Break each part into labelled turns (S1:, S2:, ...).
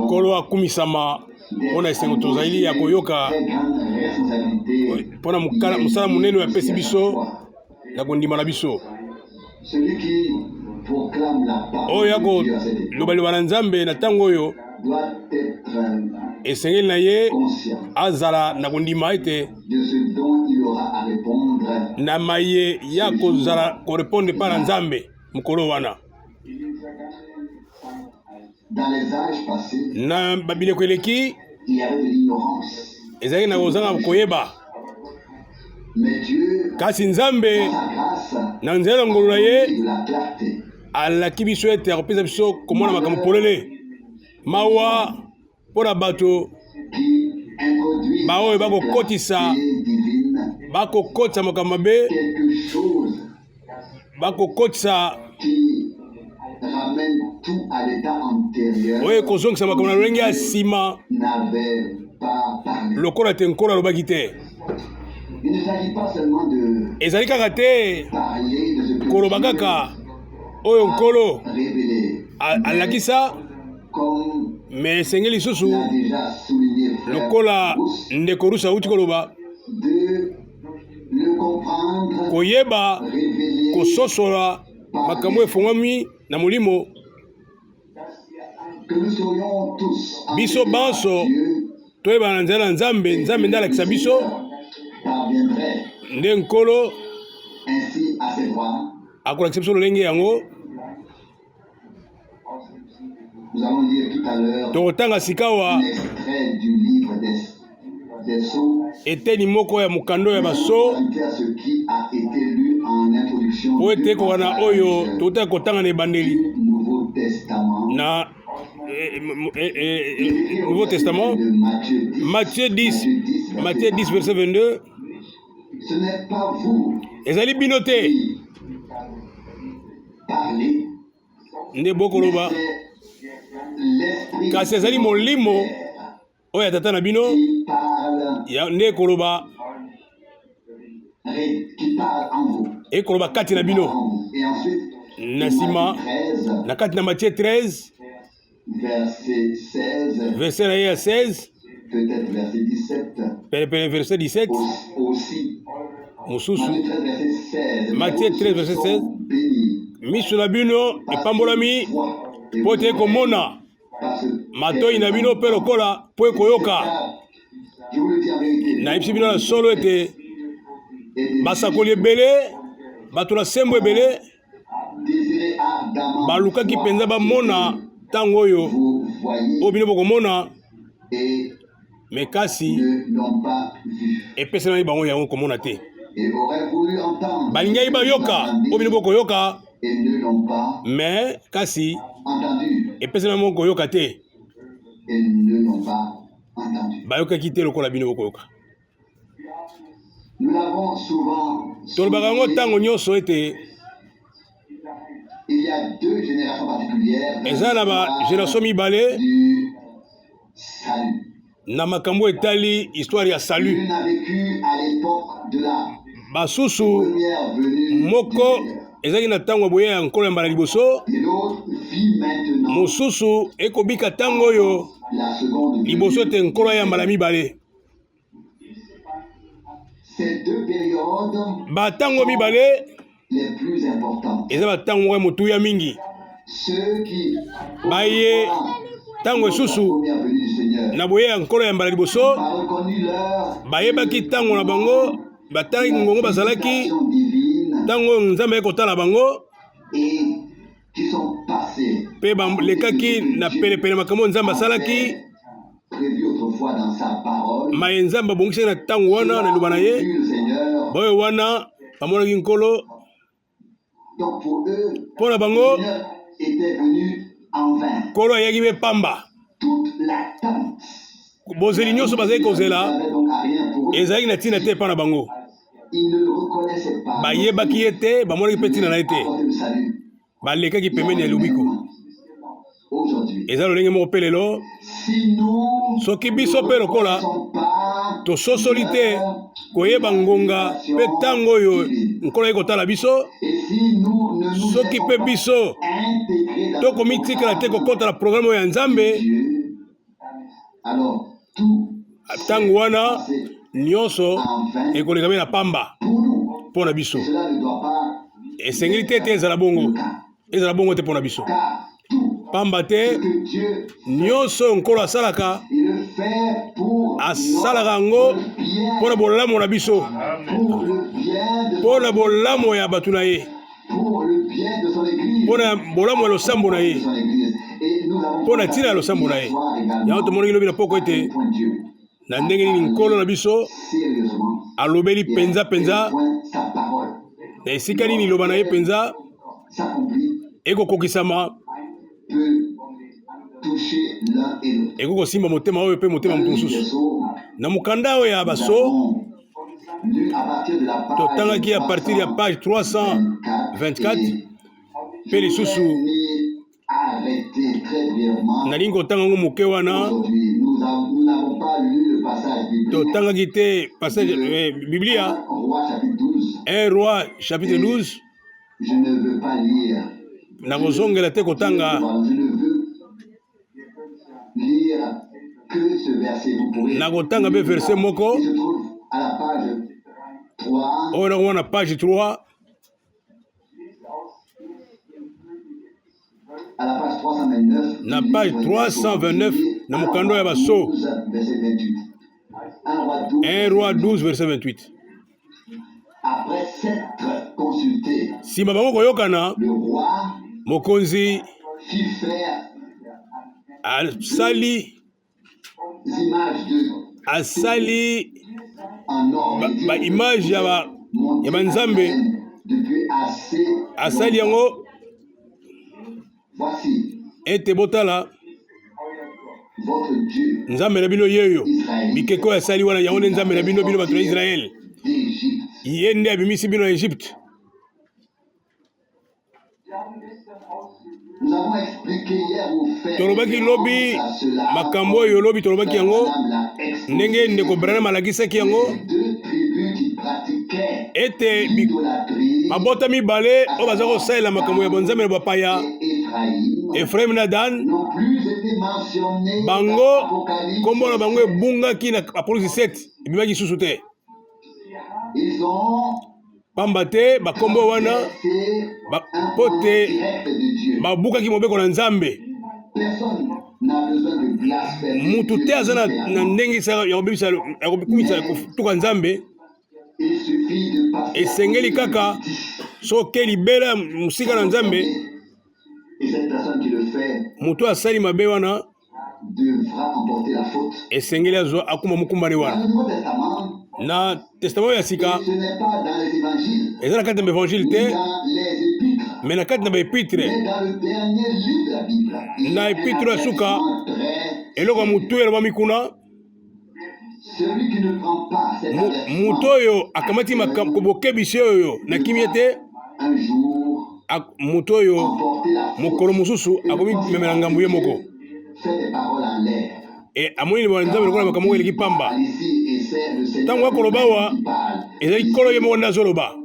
S1: Kolo akumisama ona esengo tozali ya koyoka pona musala munene ya pesi biso na kondima na biso oyo yako loba na Nzambe na tango oyo esengeli na ye azala na kondima ete na maye ya kozala koreponde pa na Nzambe mukolo wana na babileko eleki ezali na kozanga koyeba kasi Nzambe na nzela ngolo na ye alaki biso ete akopesa biso komona makambo polele mawa mpona bato baoyo bakokotisa makambo mabe bakokotisa oyo kozongisa makambo na lolenge ya nsima lokola te nkolo alobaki te ezali kaka te koloba kaka oyo nkolo alakisa me esengeli lisusu lokola ndeko rusa uti koloba koyeba kososola makambo efongwami na molimo biso banso toyeba na nzela na Nzambe nde alakisa biso nde nkolo akolakisa biso lolenge yango tokotanga sikawa eteni moko ya mokando ya baso po ete ekokana oyo tokotaka kotanga na ebandeli na Nouveau Testament Matthieu 10 verset 22 ezali bino te nde bokoloba kasi ezali molimo oyo atata na bino nde koloba ekoloba kati na bino na nsima na kati na Matthieu 13 verset na ye ya 16 pele verset 17 mosusu Matthieu 13 verset 16 miso na bino epambolami po ete komona matoi na bino mpe lokola po ekoyoka nayebisi bino na solo ete basakoli ebele bato na sembo ebele balukaki mpenza bamona ntango oyo oyo bino bokomona me kasi epesanaki bango yango komona te balingaki bayoka oyo bino bokoyoka me kasi epesanaki bango koyoka te bayokaki te lokola bino bokoyoka tolobaka yango ntango nyonso ete eza na bagénération mibale na makambo etali histoire ya salut basusu moko ezalaki na ntango boye ya nkolo ya mbala liboso mosusu ekobika ntango oyo liboso te nkolo ya mbala mibale batango mibale eza batango ya motuya mingi baye tango esusu na boye ya nkolo ya mbala liboso bayebaki tango na bango batangi ngongo bazalaki tango Nzambe ekotala bango mpe balekaki na pelepele makambo Nzambe asalaki maye Nzambe abongisaki na tango wana na liloba na ye boyo wana bamonaki nkolo mpo na bango nkolo ayaki mpe pamba bozeli nyonso bazali kozela ezalaki na ntina te epa na bango bayebaki ye te bamonaki mpe ntina na ye te balekaki pembeni ya lubiko eza lolenge moko mpe lelo soki biso mpe lokola tososoli te koyeba ngonga mpe ntango oyo nkolo ekotala biso soki mpe biso tokomitikala te kokota na programe oyo ya Nzambe
S2: Alors, tout
S1: ntango wana nyonso ekoleka na pamba mpo na biso. Esengeli te ete ezala bongo te mpo na biso, pamba te nyonso nkolo asalaka yango mpo na bolamu na biso, mpo na bolamu ya bato na ye, mpo na bolamu ya losambo na ye, mpo na ntina ya losambo na ye. Yango tomonaki lobi na poko ete na ndenge nini nkolo na biso alobeli penza na esika nini liloba na ye penza ekokokisama, ekokosimba motema oyo mpe motema moto mosusu. Na mokanda oyo ya baso totangaki a partir ya page 324 mpe lisusu nalingi kotanga ngo moke wana totangaki te passage Biblia 1 Roi chapitre 12. nakozongela te kotanga, nakotanga mpe verset moko oyo nakomona page 3 na page 329 na mokando ya baso 1 Roi 12 verset 28. Sima bango koyokana, mokonzi asali ba image ya banzambe, asali yango ete botala nzambe na bino yeyo bikeko asali wana yango nde nzambe na bino bato ya Israel, ye nde abimisi bino na Egypte. Tolobaki lobi makambo oyo lobi tolobaki yango ndenge ndeko Branham alakisaki yango ete mabota mibale oyo baza kosalela makambo ya banzambe na bapaya, Ephraim na Dan, bango kombo na bango ebungaki na Apocalypse 7 ebimaki susu te, pamba te bakombo wana po te babukaki mobeko na Nzambe. Mutu te aza na ndenge ya kokumisa kutuka Nzambe, esengeli kaka soke libela musika na Nzambe. Mutu asali mabe wana esengeli azwa akuma mukumbani wana. Na testament ya sika eza na kati na évangile te, mais na kati na baepitre, na epitre ya suka eloko ya mutu elobami kuna, mutu oyo akamati kobokebisi oyo na kimia te, mutu oyo mokolo mosusu akomi memela ngambu ye moko amoni libola Nzambe lokola makambo eleki pamba. Ntango akoloba awa ezali kolo ye moko nde azoloba,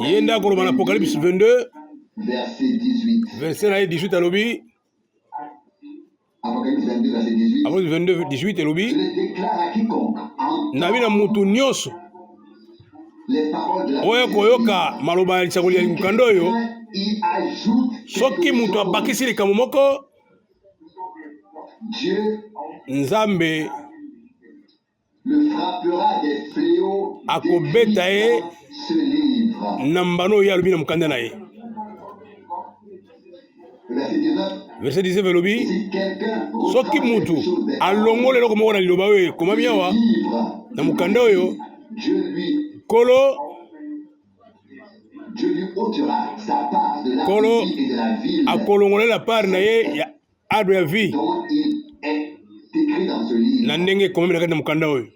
S1: ye nde akoloba na Apocalypse 22 verset na ye 18 alobi, Apocalypse 22 18 elobi, nabi na mutu nyonso oyo koyoka maloba ya lisakoli ya mokanda oyo, soki mutu abakisi likambo moko, Nzambe akobeta ye na mbano oyo alobi na mokanda na ye. Verset 19 elobi, soki mutu alongola eloko moko na liloba oyo ekomami awa na mokanda oyo, Kolo akolongolela part na ye ya arbre ya vie na ndenge ekomami na kati na mokanda oyo.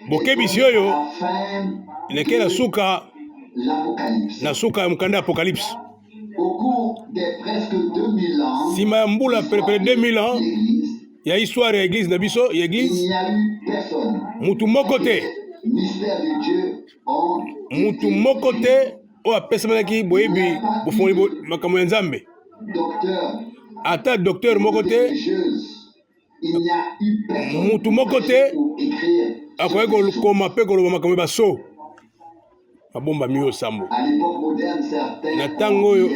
S1: Bokebisi oyo eleke na suka ya mokanda ya Apocalypse. Sima ya mbula près 2000 ans ya histoire ya église na biso, ya église, mutu moko te o apesamanaki boyebi bofongoli makambo ya Nzambe. Ata docteur moko te, mutu moko te akoki kokoma mpe koloba makambo baso mabomba miyo sambo. Na ntango oyo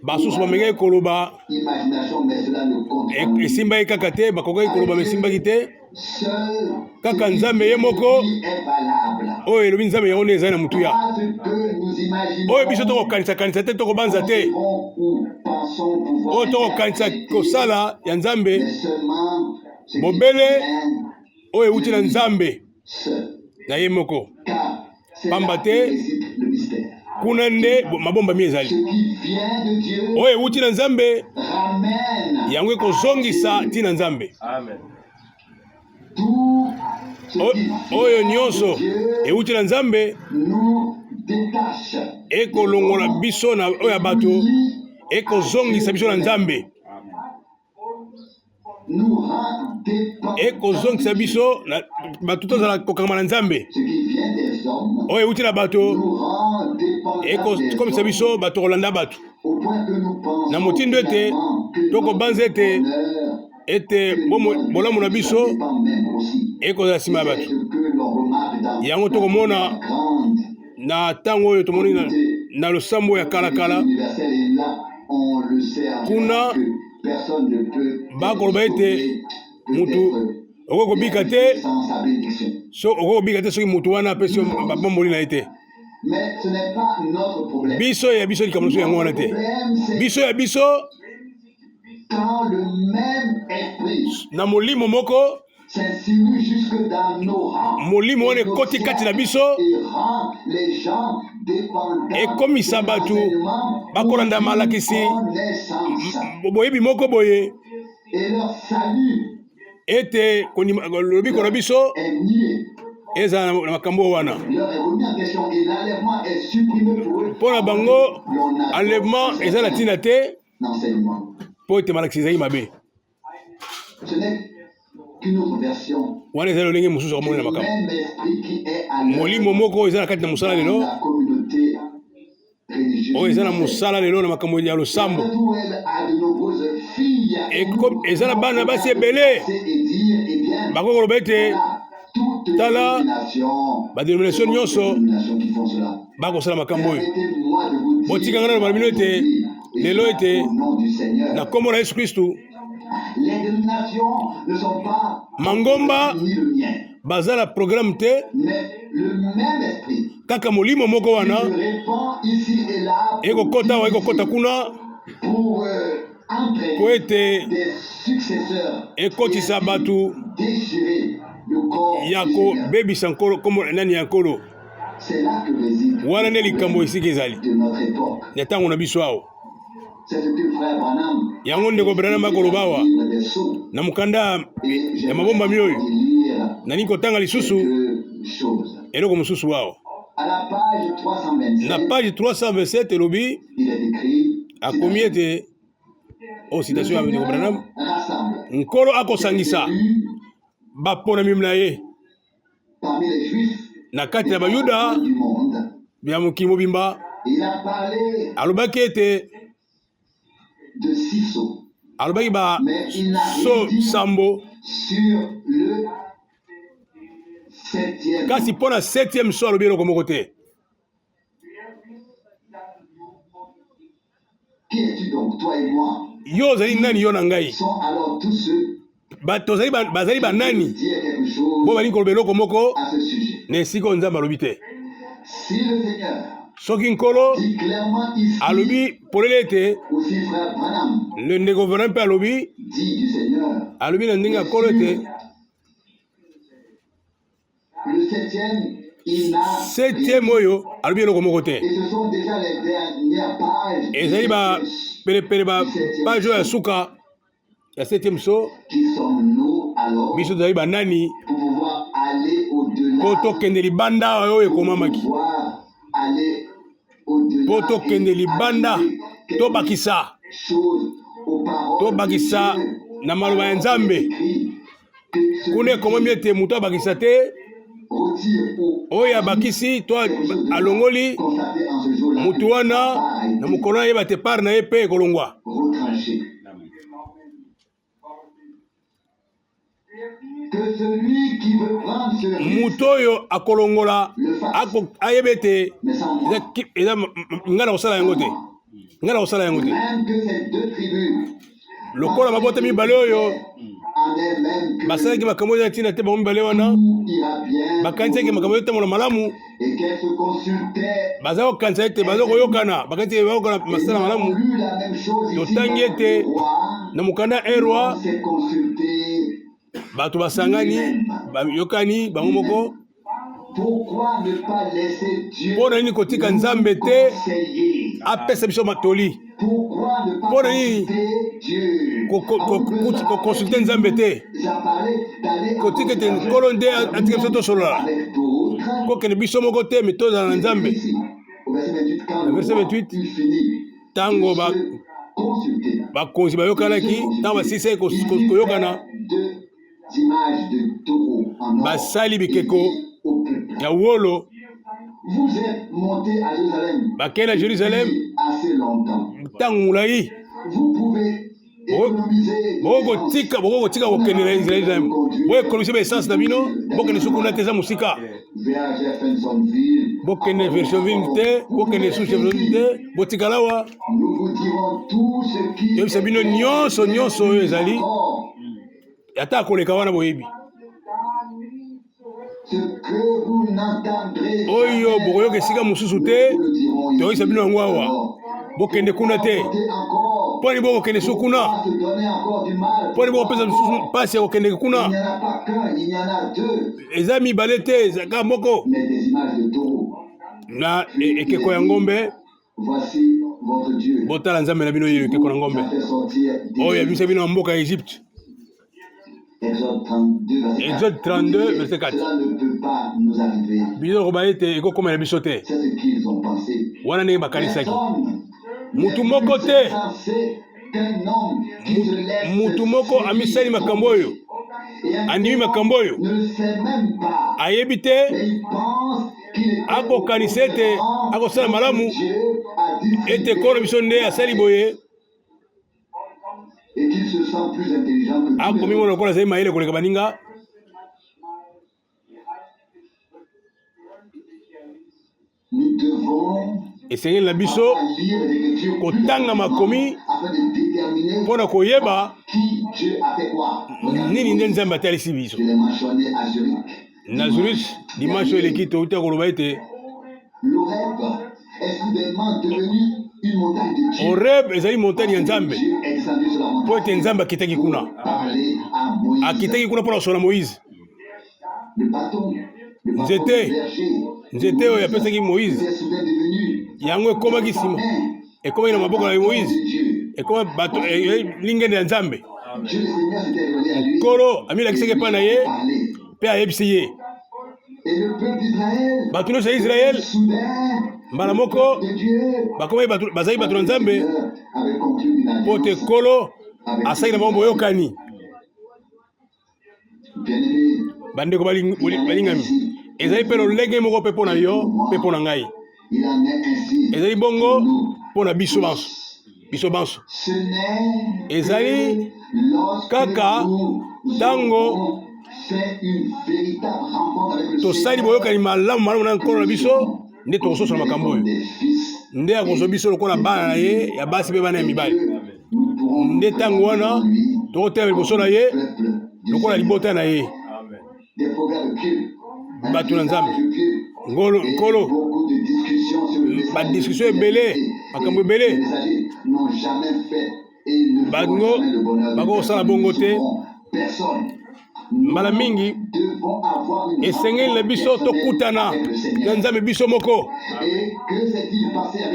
S1: basusu bamekaki koloba esimbaki kaka te, bakokaki koloba mesimbaki te, kaka Nzambe ye moko oyo elobi Nzambe yango nde ezali na mutuya oyo biso tokokanisa te, tokobanza te, oyo tokokanisa kosala ya Nzambe bobele oyo euti na Nzambe na ye moko, pamba te kuna nde mabomba mi ezali oyo euti na Nzambe yango ekozongisa ntina Nzambe. Oyo nyonso euti na Nzambe ekolongola biso na oyo ya bato, ekozongisa biso na Nzambe, ekozongisa biso na bato tozala kokangama na Nzambe. Oyo euti na bato ekokomisa biso bato kolanda bato na motindo ete tokobanza ete bolamu na biso ekozala nsima ya bato. Yango tokomona na ntango oyo tomoni na losambo ya kalakala kuna bakoloba ete mutu okoki kobika te, okoki kobika te soki mutu wana apesi babomboli na ye te. Biso ya biso likambo so yango wana te. Biso ya biso na molimo moko, molimo wana ekoti kati na biso, ekomisa bato bakolanda malakisi boyebi moko boye ete lobiko na biso ezala na makambo wana. Mpo na bango enlèvement eza na ntina te mpo ete malakisi ezali mabe. Wana eza lolenge mosusu akomoni na makambo. Molimo moko eza na kati na mosala lelo, oyo eza na mosala lelo na makambo ya losambo. Eza na bana basi ebele bakoki koloba ete tala badenomination nyonso bakosala makambo oyo. Botika ngana na bino ete lelo ete na kombo na Yesu Kristu mangomba bazala programme te, kaka molimo moko wana ekokota awa ekokota kuna po ete ekotisa bato ya kobebisa nkolo kombo nani ya nkolo. Wana nde likambo esika ezali ya ntango na biso awa. Yango ndeko Branham akoloba awa na mokanda ya mabomba mi oyo nani kotanga lisusu eloko mosusu awa na page 327 elobi akomi ete citation ya ndeko Branham, nkolo akosangisa baponami na ye na kati na bayuda ya mokili mobimba. Alobaki ete alobaki ba so sambo kasi mpo na 7e so alobi eloko moko te. Yo ozali nani yo na ngai? Bazali banani bo balingi koloba eloko moko na esika Nzambe alobi te. Soki nkolo alobi polele ete le ndeko Branham mpe alobi na ndenge ya nkolo ete 7e oyo alobi eloko moko te. Ezali ba pelepele ba page oyo ya suka ya 7e so biso tozali banani po tokende libanda oyo ekomamaki, po tokende libanda tobakisa na maloba ya Nzambe. Kuna ekomami ete moto abakisa te, oyo abakisi to alongoli mutu wana na mokolo yeba te par na epe kolongwa. Mutoyo akolongola ayebete eza ngana osala yango te. Ngana osala yango te. Lokola mabota mibale oyo basalaki makambo ya ntina te bango mibale wana bakanisaki makambo ya ntambola malamu baza kokanisa ete baza koyokana bakanisi bakokana masala malamu totangi ete na mokanda erwa bato basangani bayokani bango moko mpo na nini kotika nzambe te apesa biso matoli mpo na nini kokonsulte nzambe te kotika ete nkolo nde atika biso tosolola kokende biso moko te me tozala na nzambe. Na verset 28 ntango bakonzi bayokanaki ntango basisai koyokana basali bikeko ya wolo bakei na Jérusalem ntango molai bokokotika kokende na Jérusalem boekonomisa baessence na bino bokende suku na te eza mosika bokende versionville te bokende sucheville te botikala awa yebisa bino nyonso oyo ezali ata koleka wana boyebi oyo bokoyoka esika mosusu te toyokisa bino yango awa bokende kuna te poni bokokende su kuna poni bokopesa mosusu mpasi ya kokendeke kuna eza mibale te ezaka moko na ekeko ya ngombe. Botala nzambe na bino oyo ekeko na ngombe oyo abimisa bino na mboka ya Egypte. Exode 32 verset 4 biso koba ete ekokomela biso te wana ndenge bakanisaki mutu moko te mutu moko amisali makambo oyo andimi makambo oyo ayebi te akokanisa ete akosala malamu ete kolo biso nde asali boye akomi mona lokola azali mayele koleka baninga. Esengeli na biso kotanga makomi mpona koyeba nini nde nzambe atalisi biso. Na Zurich dimanche oyo eleki touta koloba ete Horeb ezali montagne ya nzambe mpo ete nzambe akitaki kuna mpona kosola Moïse. nzete oyo apesaki Moïse yango ekomaki nsima ekomaki na maboko na Moïse ekoma bato lingende ya nzambe. Nkolo amilakisaki epai na ye mpe ayebisi ye bato nyonso ya Israel mbala moko bakomaki bazali bato na nzambe mpo te Nkolo asali na bango boyokani. Bandeko balingami ezali mpe lolenge moko mpe mpo na yo mpe mpo na ngai ezali bongo mpo na biso banso ezali kaka ntango tosali boyokani malamu na Nkolo na biso nde tokososola makambo oyo nde akozwa biso lokola bana na ye ya basi mpe bana ya mibali nde ntango wana tokotela liboso na ye lokola libota na ye bato na nzambe Nkolo badiskussion ebele makambo ebele bango bakosala bongo te. Mbala mingi esengeli na biso tokutana na nzambe biso moko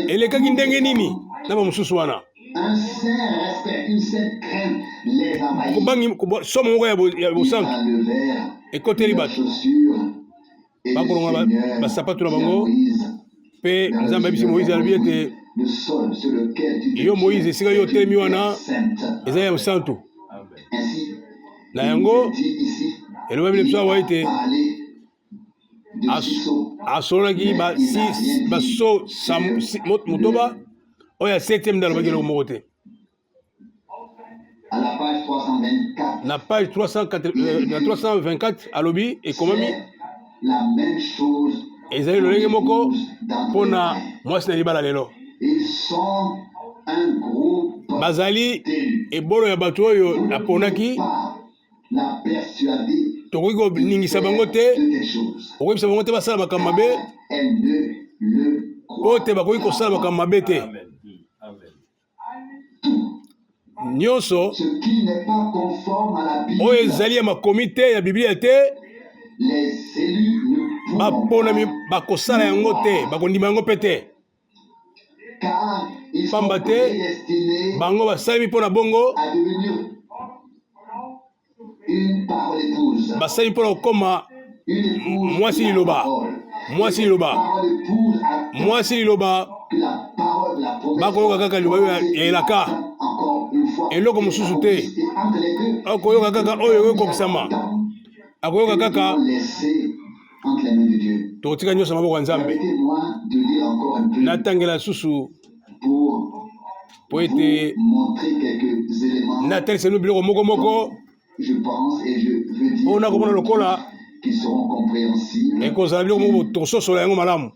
S1: elekaki ndenge nini na bamosusu wana somo moko ya bosantu ekoteli bato bakolonga basapatu na bango mpe nzambe abisi Moïse alobi ete yo Moïse esika yo otelemi wana eza ya bosantu na yango elobami biso awa ete asolaki baso motoba oyo ya 7e ndalo bakiloko moko te.
S2: À la page 324.
S1: Na page 324 alobi ekomami
S2: la même chose.
S1: ezali lolenge moko mpona mwasi na libala lelo.
S2: Ils sont un groupe
S1: bazali ebolo ya bato oyo aponaki tokoki koningisa bango te, okoyebisa bango te basala makambo mabe po te bakoki kosala makambo mabe te. Nyonso oyo ezali ya makomi te ya Biblia te, baponami bakosala yango te, bakondima yango pe te. Pamba te bango basalimi mpona bongo, basalimi mpona kokoma mwasi liloba, mwasi liloba, mwasi liloba, bakoyoka kaka liloba ya elaka eloko mosusu te, akoyoka kaka oyo ekokisama, akoyoka kaka tokotika nyonso maboko ya Nzambe. Natangela susu po ete natalisa bino biloko moko moko oyo nakomona lokola ekozala biloko moko tokososola yango malamu,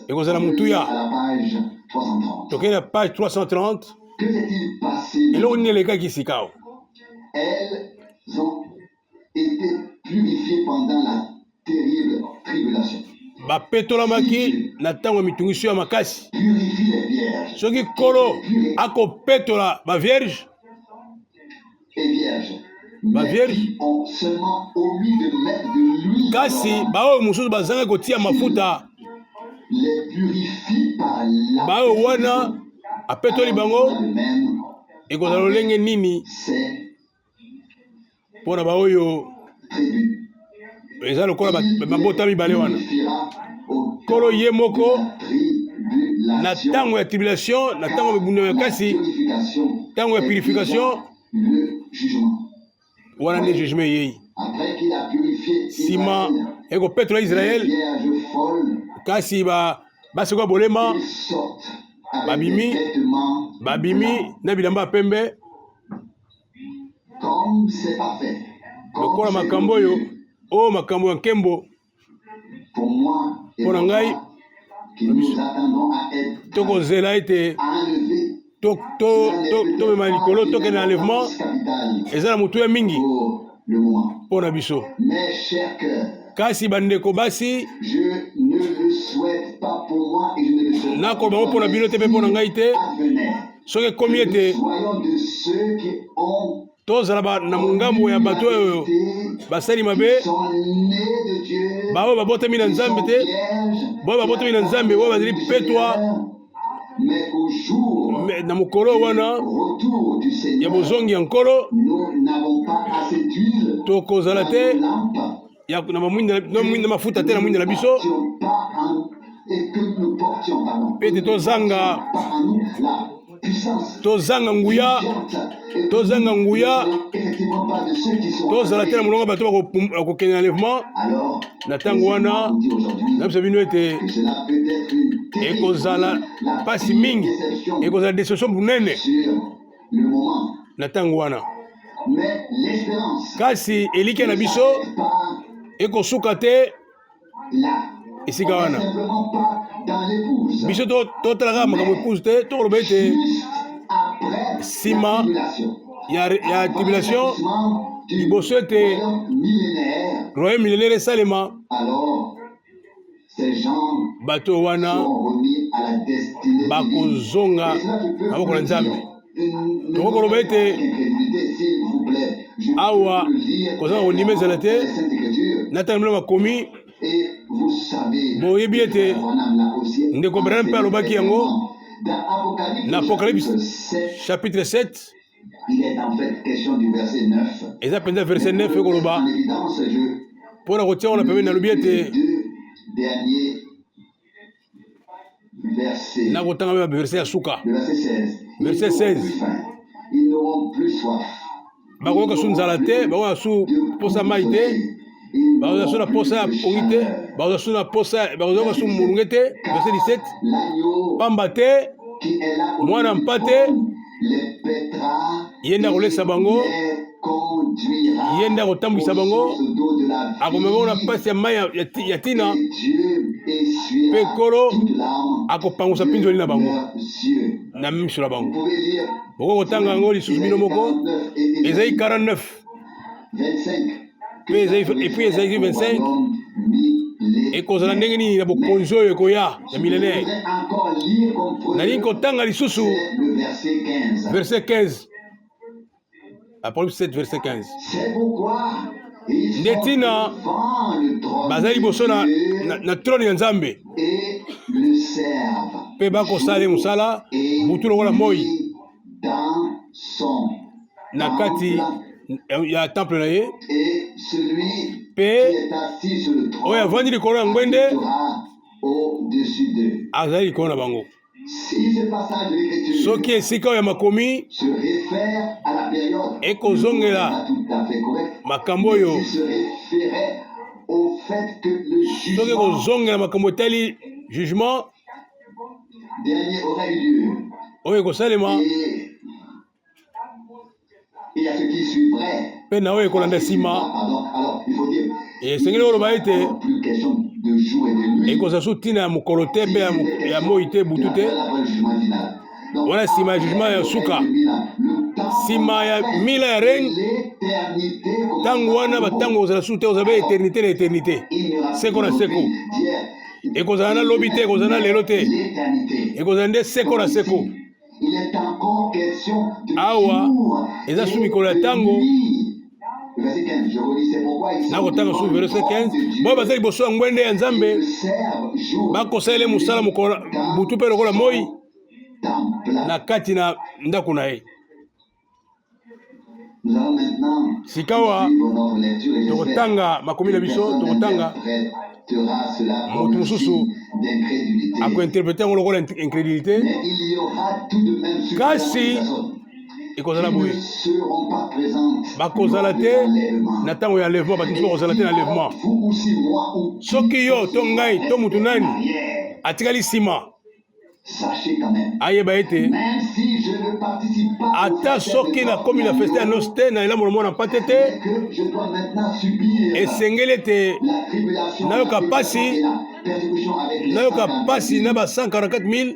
S1: ekozala mutuya. Tokei na page 330 eloko nini elekaki sika awa.
S2: Elles ont été purifiées pendant la terrible tribulation.
S1: Bapetolamaki na ntango ya mitungiso ya makasi. Soki kolo akopetola bavierge, kasi baoyo mosusu bazanga kotia mafuta, baoyo wana apetoli bango ekozala lolenge nini mpona baoyo eza lokola mabota mibale wana. Kolo ye moko na ntango ya tribulation, na ntango ya mibundelo ya kasi, ntango ya purification wana nde jugement yei. Sima ekopetola Israel, kasi basekoya bolema babimi na bilamba ya pembe lokola makambo oyo o makambo ya nkembo. Mpona ngai tokozela ete tomema likolo tokende na enlèvement eza na motuya mingi mpona biso. Kasi bandeko basi nakoloba bango mpona bino te mpe mpona ngai te, soki ekomi ete tozala na ngambo ya bato oyo basali mabe, baoyo babotami na Nzambe te, baoyo babotami na Nzambe, oyo bazali petwa na mokolo wana ya bozongi ya nkolo, tokozala te na mafuta te na mwinda na biso, pete tozanga nguya, tozala te na molongo bato bakokende na enlèvement. Na ntango wana nabisa bino ete ekozala pasi mingi, ekozala deception munene na ntango wana. Kasi elike na biso ekosuka te esika wana. Biso totalaka makambo épouse te, tokoloba ete nsima ya tribulation liboso ete royaume millénaire esalema, bato wana bakozonga maboko na Nzambe. Tokoloba ete awa kozanga kondima ezala te, natala milo makomi boyebi ete ndeko Branham mpe alobaki yango na Apocalypse chapitre 7. Eza penza verset 9 ekoloba mpona kotia wana pembeni nalobi ete nakotanga mpe baverset ya suka. Verset 16 bakoyoka su nzala te, bakoyoka su posa mai te, bakozala so na posa ya pongi te, bakozala so na posa, bakozala so molunge te. Verset 17,
S2: l'agneau
S1: pamba te
S2: qui est là au
S1: mwana
S2: milieu
S1: mpa
S2: du
S1: te
S2: trône les paîtra
S1: ye nde akolesa bango,
S2: les conduira
S1: ye nde akotambwisa bango,
S2: aux sources d'eau de la
S1: akomema bango na
S2: vie.
S1: mpasi ya mai ya tina,
S2: Et Dieu essuiera
S1: mpe Nkolo
S2: toute larme
S1: akopangusa
S2: de
S1: mpinzoli na bango
S2: leurs yeux.
S1: na miso na
S2: Vous
S1: bango.
S2: pouvez lire
S1: Boko kotanga yango lisusu bino moko, Esaïe 49
S2: 25.
S1: mpe et puis Esaïe 25 ekozala ndenge nini na bokonzi oyo ekoya ya millénaire. Nalingi kotanga lisusu
S2: Le verset 15.
S1: verset 15, Apocalypse 7 verset 15.
S2: C'est pourquoi ils sont
S1: Ndetina
S2: devant le trône
S1: bazali liboso
S2: de Dieu
S1: na trône ya Nzambe
S2: et le servent.
S1: mpe bakosala mosala
S2: Et
S1: butu lokola moi
S2: dans son
S1: na kati ya temple na ye,
S2: et celui qui
S1: mpe
S2: est assis sur le trône
S1: oyo avandi likolo ya ngwende
S2: sera au-dessus d'eux.
S1: azali likolo na bango.
S2: Si ce passage de l'écriture
S1: Soki esika oyo ya makomi
S2: se réfère à la période
S1: ekozongela
S2: pas tout à fait correct,
S1: makambo oyo,
S2: il se référait au fait que le
S1: soki
S2: jugement
S1: ekozongela makambo etali jugement
S2: dernier aurait eu lieu.
S1: oyo ekosalema,
S2: Et il y a ce qui suivrait.
S1: mpe na oyo ekolanda nsima.
S2: Pardon. Alors, il faut dire,
S1: Esengeli koloba ete
S2: plus question de jour et de nuit.
S1: ekozala so ntina ya mokolo te mpe ya moi te butu te,
S2: Après le jugement final. Donc,
S1: wana nsima ya jugement ya suka, nsima ya mila ya règne,
S2: l'éternité,
S1: ntango wana batango kozala su te, kozala be éternité na éternité, seko na seko. Ekozala na lobi te, ekozala na lelo te,
S2: l'éternité.
S1: ekozala nde seko na seko.
S2: Il est encore question de
S1: Awa,
S2: jour
S1: eza su
S2: et
S1: mikolo ya
S2: de
S1: ntango.
S2: nuit. Verset 15, je redis, c'est pourquoi ils sont
S1: nakotanga su
S2: devant le
S1: verset
S2: trône
S1: 15,
S2: de Dieu
S1: boyo bazali liboso ya ngwende ya
S2: et
S1: Nzambe
S2: le servent jour
S1: bakosalela mosala mokolo butu mpe lokola moi
S2: temple.
S1: na kati na ndako na ye.
S2: Nous allons maintenant
S1: Sikawa
S2: suivre notre lecture et j'espère
S1: tokotanga makomi na
S2: que
S1: biso,
S2: personne
S1: tokotanga
S2: n'interprétera cela
S1: moto
S2: comme un
S1: mosusu
S2: signe d'incrédulité.
S1: akointerprete yango lokola incrédulité,
S2: Mais il y aura tout de même
S1: Kasi,
S2: suffisamment de personnes
S1: ekozala
S2: qui ne
S1: boye
S2: seront pas présentes
S1: bakozala
S2: lors de
S1: te
S2: l'enlèvement.
S1: na ntango ya enlèvement, bato mosusu bakozala te na enlèvement.
S2: Vous aussi, moi ou qui
S1: Soki yo to ngai to mutu nani
S2: arrière.
S1: atikali nsima,
S2: Sachez quand même,
S1: ayeba ete
S2: même si je ne participe pas au
S1: ata
S2: festin
S1: soki
S2: de
S1: nakomi na feste ya noce te, na elamo na mwana mpate te,
S2: que je dois maintenant subir
S1: esengeli ete
S2: la tribulation,
S1: nayoka
S2: la
S1: pasi,
S2: et la persécution avec les
S1: nayoka
S2: 144
S1: pasi na ba 144 000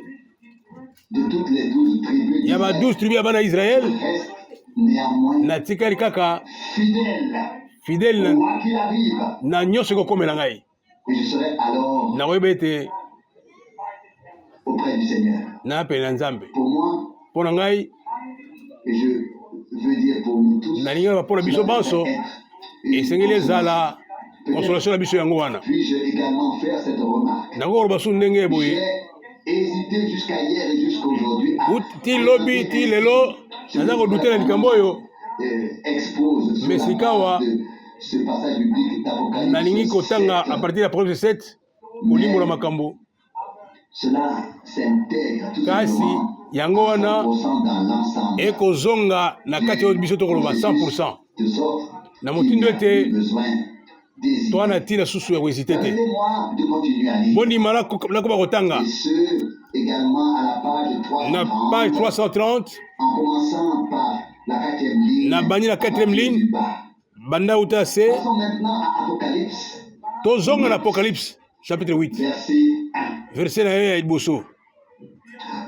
S2: de toutes les 12 tribus
S1: ya ba 12 tribu ya bana ya Israel.
S2: reste néanmoins
S1: Natikali kaka
S2: fidèle,
S1: fidèle
S2: quoi qu'il arrive.
S1: na nyonso ekokomela ngai,
S2: Et je serai alors
S1: nakoyeba ete
S2: auprès du Seigneur.
S1: na pene na Nzambe.
S2: Pour moi,
S1: Mpo na ngai
S2: et je veux dire pour nous tous,
S1: nalingi mpo na biso banso esengeli ezala consolation na biso yango wana.
S2: puis-je également faire cette remarque.
S1: Nakoloba su ndenge boye
S2: J'ai hésité jusqu'à hier et jusqu'aujourd'hui à
S1: ti lobi ti lelo naza kodute na likambo oyo,
S2: expose sur
S1: Mais
S2: la
S1: sikawa,
S2: base de ce passage biblique d'Apocalypse.
S1: nalingi kotanga a partir ya Apocalypse 7 kolimbola makambo.
S2: Cela s'intègre tout
S1: Kasi
S2: simplement
S1: yango wana
S2: 100% dans l'ensemble.
S1: ekozonga na kati oyo biso tokoloba 100%,
S2: De sorte
S1: na
S2: qu'il
S1: motindo
S2: n'y a plus
S1: ete
S2: besoin d'hésiter.
S1: toana ntina susu ya kohésite te.
S2: Permettez-moi de continuer à lire.
S1: Bondima nakoba kotanga
S2: Et ce, également à la page 330,
S1: na page 330
S2: en commençant par la 4e ligne.
S1: na bani na 4e ligne
S2: du bas.
S1: banda uta se
S2: Passons maintenant à Apocalypse,
S1: tozonga na Apocalypse chapitre 8
S2: verset 1.
S1: verset na ye ya liboso.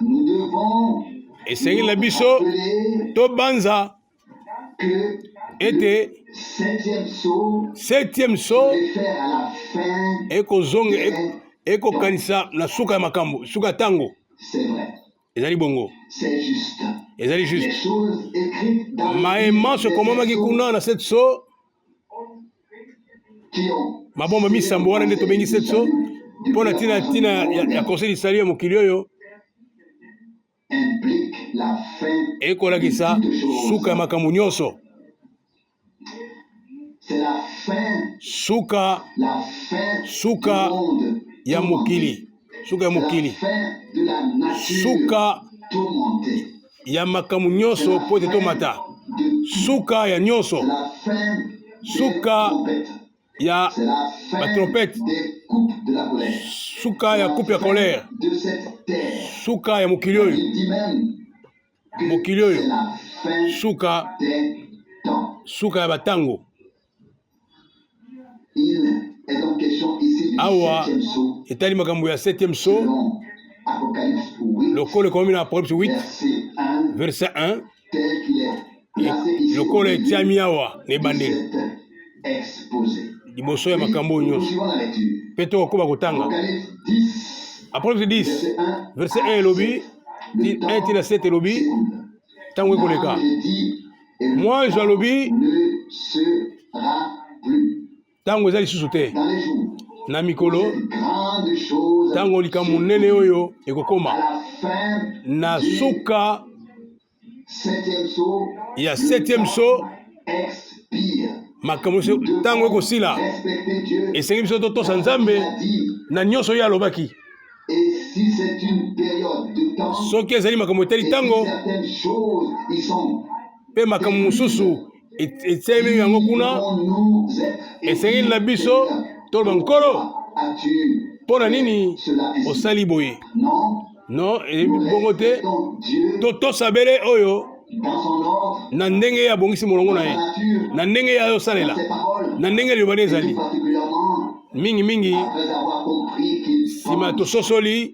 S2: Nous devons
S1: Esengeli na biso
S2: rappeler
S1: tobanza
S2: que
S1: ete
S2: 7e sceau
S1: 7e so
S2: réfère à la fin.
S1: ekozonga ekokanisa na suka ya makambo, suka ya ntango.
S2: C'est vrai,
S1: Ezali bongo,
S2: c'est juste.
S1: ezali
S2: Les
S1: juste.
S2: choses écrites dans le
S1: Maema
S2: livre des
S1: sokomamaki
S2: sceaux
S1: kuna na 7 so,
S2: qui ont
S1: mabomba misambo wana nde tobengi 7 so, mpo na ntina ya conseil lisali ya mokili oyo
S2: implique la fin
S1: ekolakisa
S2: de toutes choses.
S1: suka ya makambo nyonso.
S2: C'est la fin,
S1: Suka
S2: la fin
S1: Suka
S2: du monde
S1: ya
S2: tourmenté.
S1: mokili, suka ya
S2: C'est la
S1: mokili,
S2: fin de la nature
S1: suka
S2: tourmentée.
S1: ya makambo nyonso po ete tomata,
S2: De
S1: suka ya nyonso,
S2: la fin des
S1: Suka
S2: trompettes.
S1: ya
S2: C'est la
S1: la
S2: fin
S1: trompette,
S2: des coupes de la colère.
S1: suka ya coupe ya colère,
S2: De cette terre.
S1: suka ya mokili oyo,
S2: Il dit même que
S1: mokili oyo,
S2: c'est la fin
S1: suka
S2: des temps.
S1: suka ya batango.
S2: Il est donc question ici du
S1: Awa
S2: 7e sceau,
S1: etali makambo ya 7e saut,
S2: selon Apocalypse 8,
S1: lokolo ekomi na Apocalypse 8
S2: verset 1,
S1: verset 1,
S2: tel qu'il est placé ici au
S1: lokolo
S2: milieu
S1: etiami awa na
S2: de
S1: ebandeli
S2: cet exposé.
S1: liboso ya makambo oyo
S2: Nous
S1: nyonso
S2: suivons la lecture.
S1: mpe tokokoba kotanga.
S2: Apocalypse 10,
S1: Apocalypse 10
S2: verset 1,
S1: verset 1 elobi
S2: le
S1: 1 tina 7 elobi
S2: s'écoule.
S1: ntango ekoleka
S2: L'ange dit, et le
S1: mwanzo
S2: temps
S1: alobi
S2: ne sera plus.
S1: ntango eza lisusu te
S2: Dans les jours,
S1: na mikolo
S2: cette grande chose
S1: ntango likambo monene oyo
S2: à
S1: ekokoma
S2: la fin
S1: na
S2: du
S1: suka
S2: 7e sceau,
S1: ya 7e saut
S2: expire.
S1: makambo nyonso ntango ekosila
S2: Respecter Dieu.
S1: esengi biso totosa nzambe
S2: Il a dit,
S1: na nyonso oyo alobaki.
S2: et si c'est une période de temps,
S1: Soki ezali makambo etali
S2: et si
S1: ntango
S2: certaines choses y sont,
S1: mpe makambo mosusu etelemi yango kuna
S2: devons nous être
S1: esengi na biso toloba nkolo
S2: as-tu
S1: mpo na nini
S2: cela ainsi?
S1: osali boye.
S2: Non,
S1: Non, eyebi bongo te
S2: respectons Dieu
S1: totosabele oyo
S2: dans son ordre,
S1: na ndenge ye abongisi molongo na
S2: dans
S1: ye,
S2: sa nature,
S1: na ndenge ye
S2: dans
S1: ayosalela,
S2: ses paroles,
S1: na ndenge liloba nde
S2: et
S1: ezali
S2: tout particulièrement
S1: mingimingi.
S2: après avoir compris qu'il
S1: Nsima
S2: pense
S1: tososoli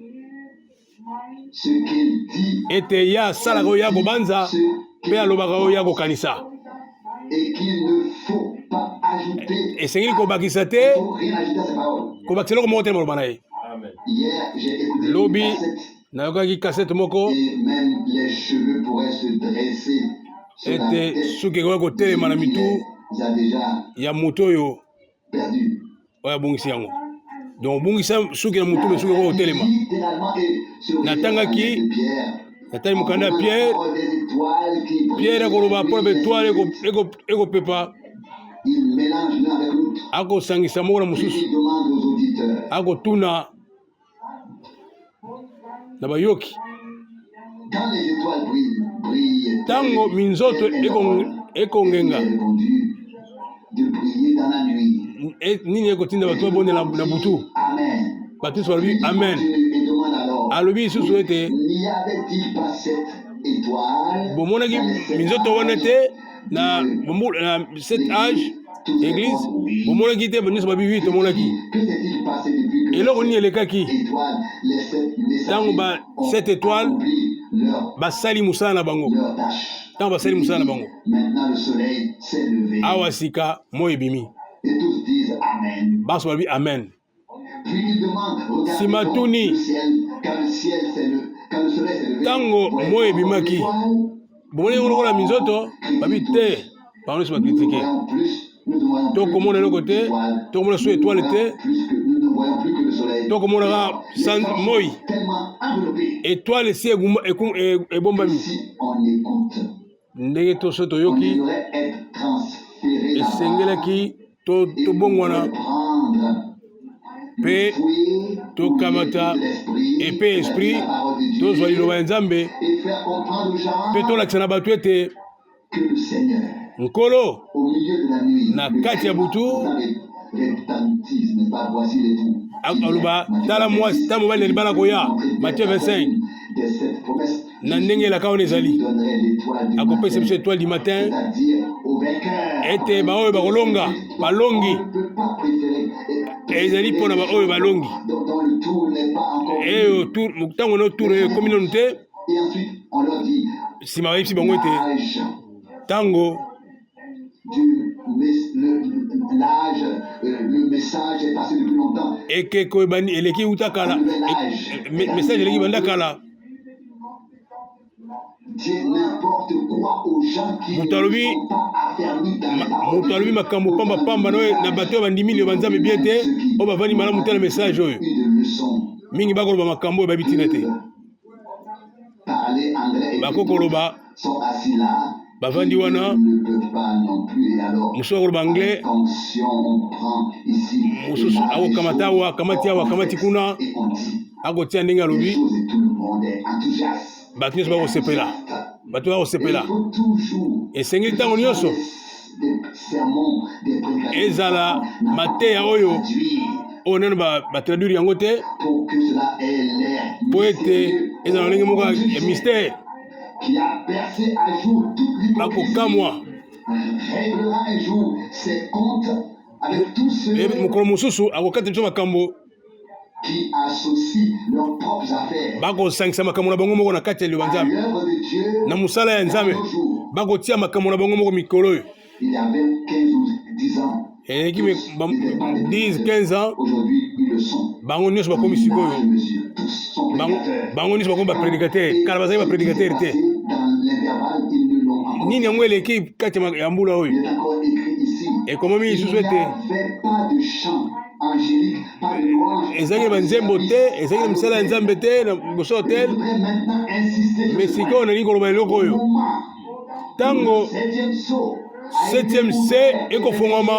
S2: ce qu'il dit
S1: ete ye asalaka oyo ya kobanza
S2: ce
S1: mpe
S2: qu'il
S1: alobaka oyo ya kokanisa.
S2: et qu'il ne faut pas ajouter,
S1: Esengeli kobakisa te,
S2: il ne faut rien ajouter à ses paroles.
S1: kobakisa eloko moko te na maloba na ye.
S2: Hier, j'ai écouté
S1: Lobi
S2: une cassette
S1: nayokaki kasete moko
S2: et même les cheveux pourraient se dresser sur la
S1: ete
S2: tête.
S1: suki ekoki kotelema na mitu
S2: Il a déjà
S1: ya motu oyo
S2: perdu.
S1: oyo abongisi yango. Donc obongisa suki na motu mpe suki ekoki kotelema.
S2: Littéralement, et sur les
S1: Natangaki,
S2: paroles de Pierre,
S1: natali mokanda ya Pierre,
S2: parole des étoiles qui brillent,
S1: Pierre akoloba mpo na baetoile
S2: il
S1: ekopepa,
S2: mélange l'un avec l'autre.
S1: akosangisa moko na
S2: Puis
S1: mosusu,
S2: il demande aux auditeurs,
S1: akotuna na bayoki.
S2: quand les étoiles brillent,
S1: Ntango minzoto ekongenga,
S2: il a répondu de briller dans la nuit.
S1: nini ekotinda bato babondela na butu.
S2: Amen.
S1: Bato nyonso balobi amen.
S2: Et demande alors,
S1: Alobi lisusu ete
S2: n'y avait-il pas cette étoile
S1: bomonaki
S2: dans les sept
S1: minzoto wana
S2: âges
S1: te na cet âge église, bomonaki te nyonso babi wi tomonaki.
S2: Que s'est-il passé depuis que
S1: Eloko nini elekaki
S2: étoiles, les sept
S1: ntango
S2: messagers ont
S1: 7 étoiles
S2: accompli leur
S1: basali mosala na bango,
S2: tâche.
S1: ntango basali mosala na bango,
S2: Maintenant le soleil s'est levé
S1: awa sika moi ebimi,
S2: et tous disent Amen.
S1: baso balobi amen.
S2: Puis il demande, regardez
S1: Simatuni.
S2: le ciel, quand le soleil s'est levé.
S1: Ntango
S2: voyez-vous
S1: moi
S2: encore
S1: ebimaki,
S2: l'étoile?
S1: bomoni yango lokola minzoto babi te, bango nyonso bakritike.
S2: Voyons plus, nous ne voyons plus
S1: Tokomona eloko te,
S2: l'étoile.
S1: tokomona so étoile te,
S2: Nous ne voyons plus que le soleil.
S1: tokomonaka
S2: Les
S1: sans
S2: gens sont
S1: moi,
S2: tellement enveloppés
S1: étoile esi
S2: que
S1: ebombami.
S2: si on écoute,
S1: Ndenge toso
S2: on
S1: toyoki
S2: devrait être transféré là-bas
S1: esengelaki
S2: et
S1: tobongwana
S2: prendre
S1: mpe
S2: le fouet
S1: tokamata
S2: de l'esprit,
S1: epe esprit
S2: la parole de Dieu,
S1: tozwa liloba ya Nzambe
S2: et faire comprendre aux gens
S1: mpe tolakisa na bato ete
S2: que le Seigneur,
S1: nkolo
S2: au milieu de la nuit,
S1: na
S2: le
S1: kati ya butu
S2: retentit, n'est pas, voici les tout.
S1: aloba tala mwasi ta mobali na libala koya, Matthieu 25, na ndenge elaka wana ezali akopesa biso étoile du matin ete baoyo bakolonga balongi ezali mpo na baoyo balongi eyo ntango no tour eyo ekomi nanu te. Nsima bayebisi bango ete ntango
S2: le message est passé depuis longtemps.
S1: ekeko eleki uta kala, message eleki banda kala. Moto alobi makambo pamba na bato oyo bandimi liyo banzambe bien te oyo bavandi malamu te na message oyo mingi bakoloba makambo oyo bayebi tina te, bakokoloba bavandi wana mosusu akoloba anglais, mosusu akokamata awa akamati awa akamati kuna akotia ndenge alobi. Bato nyonso bakosepela, bato bakosepela. Esengeli ntango nyonso ezala mateya oyo oyo nano batraduire yango te
S2: pour que cela ait l'air
S1: po ete ezala lolenge moko ya mystère
S2: qui a percé à jour toute l'hypocrisie,
S1: bakokamwa
S2: réglera un jour ses comptes avec tous ceux
S1: mokolo mosusu akokata biso makambo
S2: qui associent leurs propres affaires
S1: bakosangisa makambo na bango moko na kati ya liloba
S2: à
S1: nzambe
S2: l'œuvre de Dieu.
S1: na mosala ya
S2: Dans
S1: nzambe
S2: nos jours,
S1: bakotia makambo na bango moko mikolo oyo
S2: il y avait 15 ou 10 ans.
S1: eleki
S2: Tous n'étaient pas des
S1: 10
S2: prédicateurs.
S1: 15 ans
S2: Aujourd'hui, ils le sont.
S1: bango nyonso
S2: En
S1: bakomi
S2: large
S1: sikoyo
S2: mesure, tous sont prédicateurs.
S1: bango nyonso bakomi baprédicateur kala bazali baprédicateur te
S2: Dans l'intervalle, ils ne l'ont encore.
S1: nini yango eleki kati ya mbula oyo
S2: Il est encore écrit ici.
S1: ekomami
S2: Il
S1: lisusu
S2: n'y
S1: ete
S2: avait pas de chant angélique, pas de louange.
S1: ezalaki na banzembo te ezalaki na misala ya nzambe te na liboso ya
S2: Je
S1: hotel
S2: voudrais maintenant insister sur
S1: mais
S2: ce point.
S1: sikoyo nalingi koloba eloko
S2: Au
S1: oyo
S2: moment
S1: ntango
S2: où le septième sceau a été
S1: septième
S2: ouvert
S1: C
S2: et
S1: ekofungwama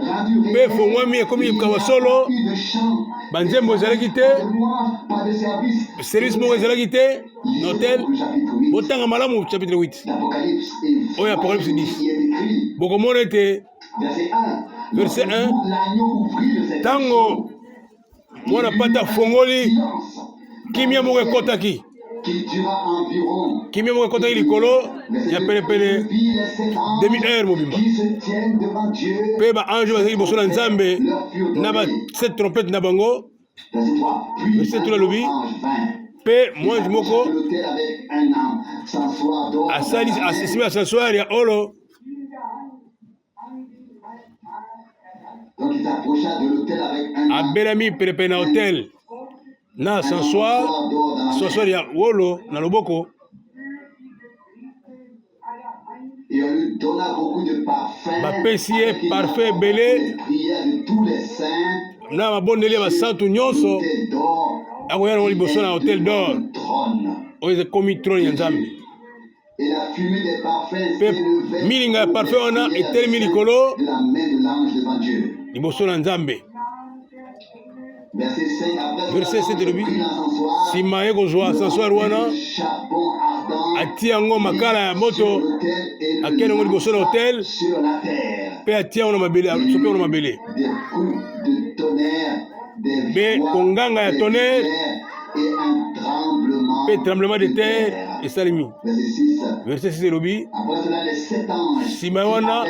S2: rendu
S1: mpe
S2: réel,
S1: efungwami ekomi
S2: il n'y a
S1: likambo solo
S2: pas eu de chant,
S1: banzembo ezalaki te
S2: pas de louange, pas de service.
S1: service moko ezalaki te na hotel
S2: Le chapitre 8
S1: botanga malamu chapitre 8
S2: d'Apocalypse et
S1: oyo Apocalypse 10
S2: il est écrit,
S1: bokomona ete
S2: verset 1.
S1: Verset 1.
S2: L'agneau ouvrit le septième
S1: ntango
S2: sceau.
S1: mwana pata afongoli
S2: Silence
S1: kimia moko ekotaki
S2: qui dura environ
S1: kimia moko ekotaki likolo ya penepene demi-heure mobimba
S2: qui se tiennent devant Dieu.
S1: mpe baange bazali liboso na nzambe na baset trompete na bango
S2: Verset 3. Puis
S1: Verset
S2: un
S1: 3 lobi.
S2: ange vint.
S1: mpe mwanzi moko
S2: De l'autel avec un âme sans soir d'or.
S1: asali asimi ya sansoire ya olo
S2: Donc il s'approcha de l'autel avec un âme
S1: abelami penepene na hotel na sansoire
S2: d'or dans la main.
S1: sansoire ya wolo na loboko
S2: Et on lui donna beaucoup de parfums.
S1: Bapesi ye
S2: avec
S1: parfum
S2: une
S1: ebele.
S2: Les prières de tous les saints.
S1: na mabondeli ya basantu nyonso
S2: L'autel d'or.
S1: akoya nango liboso na hotel d'or
S2: Le trône.
S1: oyo ekomi trone ya nzambe
S2: Et la fumée des parfums
S1: Pe
S2: s'élevait
S1: milinga ya parfum wana
S2: au-dessus
S1: etelemi likolo
S2: de la main de l'ange devant Dieu.
S1: liboso na nzambe
S2: Verset 5. Après
S1: Verset
S2: cela,
S1: 7
S2: l'ange
S1: elobi
S2: prit l'encensoir,
S1: nsima ye kozwa sansoire wana
S2: le charbon ardent,
S1: atia yango makala ya
S2: sur
S1: moto
S2: l'autel et le
S1: akia yango liboso na hotel
S2: sur la terre.
S1: mpe atia yango na mabele asopi yango na mabele
S2: Des coups de tonnerre, des
S1: Be
S2: voix,
S1: konganga ya
S2: des
S1: tonnerre,
S2: éclairs et un tremblement
S1: mpe tremblement de terre
S2: terre.
S1: esalemi
S2: Verset 6.
S1: verset 6 elobi
S2: Après cela, les 7 anges
S1: nsima wana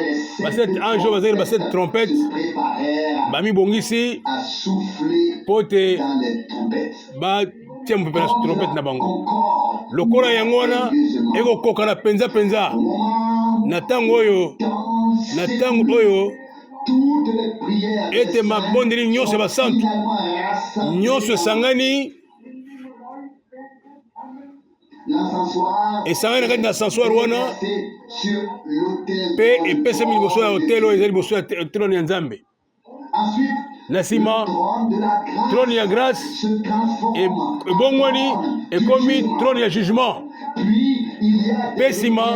S1: baset ange oyo bazali baset trompete
S2: se préparèrent
S1: bamibongisi
S2: à souffler
S1: mpo te
S2: dans les trompettes.
S1: batia mopepe na trompete na bango
S2: Concorde,
S1: lokola yango wana ekokokana penza
S2: au moment
S1: na ntango oyo
S2: dans
S1: na ntango oyo
S2: toutes les prières des
S1: ete mabondeli nyonso ya
S2: saints
S1: basantu
S2: finalement rassemblées
S1: nyonso esangani
S2: l'encensoir
S1: esangani na kati na sansoire wana
S2: placé sur l'autel
S1: mpe epesami liboso ya hotel oyo eza liboso ya trone ya nzambe
S2: ensuite
S1: na nsima
S2: trône de la grâce
S1: trone ya grâce
S2: se transforme
S1: ebongwani ekomi trone ya jugement
S2: puis il y a
S1: mpe nsima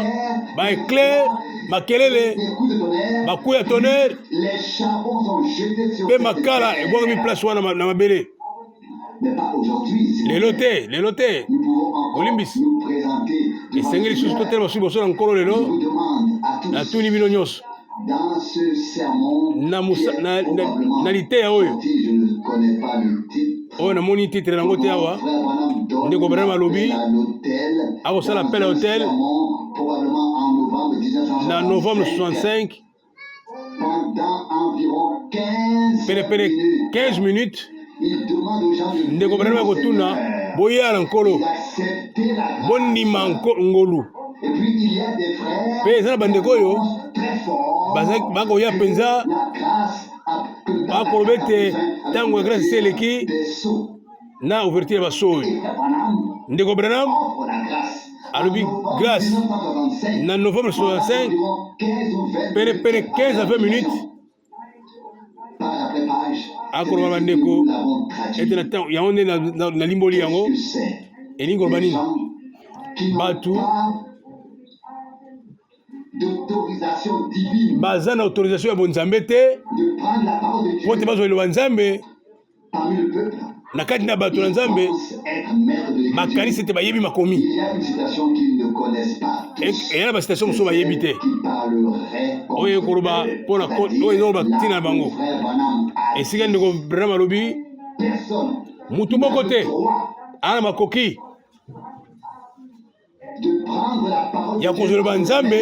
S1: baeclair makelele
S2: des coups de tonnerre
S1: bakuya ya tonnerre
S2: les charbons sont jetés sur
S1: mpe
S2: cette
S1: makala
S2: terre.
S1: ebwangami place wana na mabele
S2: Mais pas aujourd'hui. s'il vous
S1: lelo
S2: plaît.
S1: te lelo te
S2: Nous pouvons encore
S1: Olimbisi.
S2: nous présenter devant
S1: esengeli
S2: le
S1: lisusu
S2: Seigneur.
S1: totelema su liboso na nkolo
S2: Je
S1: lelo
S2: vous demande à tous
S1: natuni bino nyonso
S2: dans ce sermon
S1: Na
S2: qui
S1: musa-
S2: est
S1: na- na-
S2: probablement
S1: na liteya oyo.
S2: sorti, je ne connais pas le titre.
S1: oyo namoni titre nango te awa
S2: Frère Branham donne
S1: Ndeko Branham alobi,
S2: l'appel à l'hôtel
S1: akosala
S2: dans
S1: appel à
S2: un
S1: hôtel,
S2: sermon, probablement en novembre 1965.
S1: na novembre 65
S2: Pendant environ 15
S1: penepene
S2: minutes,
S1: 15 minutes
S2: il demande aux gens de
S1: ndeko Branham
S2: venir au
S1: akotuna
S2: Seigneur.
S1: boya na nkolo
S2: D'accepter la grâce.
S1: bondima ngolu
S2: Et puis il y a des frères
S1: mpe eza na bandeko oyo
S2: très forts.
S1: bakoya mpenza
S2: La grâce a
S1: bakoloba ete ntango ya grâce esi eleki
S2: des sceaux.
S1: na ouverture ya baso oyo
S2: Et Branham
S1: ndeko Branham
S2: offre la grâce.
S1: alobi
S2: En novembre
S1: grâce
S2: 1965,
S1: na novembre 65
S2: environ 15 ou 20
S1: penepene 15 à 20 minutes
S2: page après page.
S1: akoloba
S2: C'est
S1: bandeko
S2: nous l'avons traduit.
S1: ete na ntango yango nde nalimboli yango
S2: Qu'est-ce que c'est?
S1: elingi koloba
S2: Des
S1: nini
S2: gens qui n'ont
S1: Batou.
S2: pas d'autorisation divine
S1: baza na autorisation ya bonzambe te
S2: de prendre la parole de Dieu
S1: po te bazwa liloba nzambe
S2: parmi le peuple.
S1: na kati na bato na nzambe
S2: Ils pensent être maîtres de l'écriture.
S1: makanisi ete bayebi makomi
S2: Il y a une citation qu'ils ne connaissent pas tous.
S1: Et il y a une citation qui est évitée.
S2: Qui parlerait comme
S1: Oye koroba pona ko oye no batina bango.
S2: frère Branham a
S1: Et si gagne ko vraiment lobi
S2: personne
S1: mutu moko te
S2: droit
S1: ana makoki
S2: de prendre la parole
S1: ya kozoloba nzambe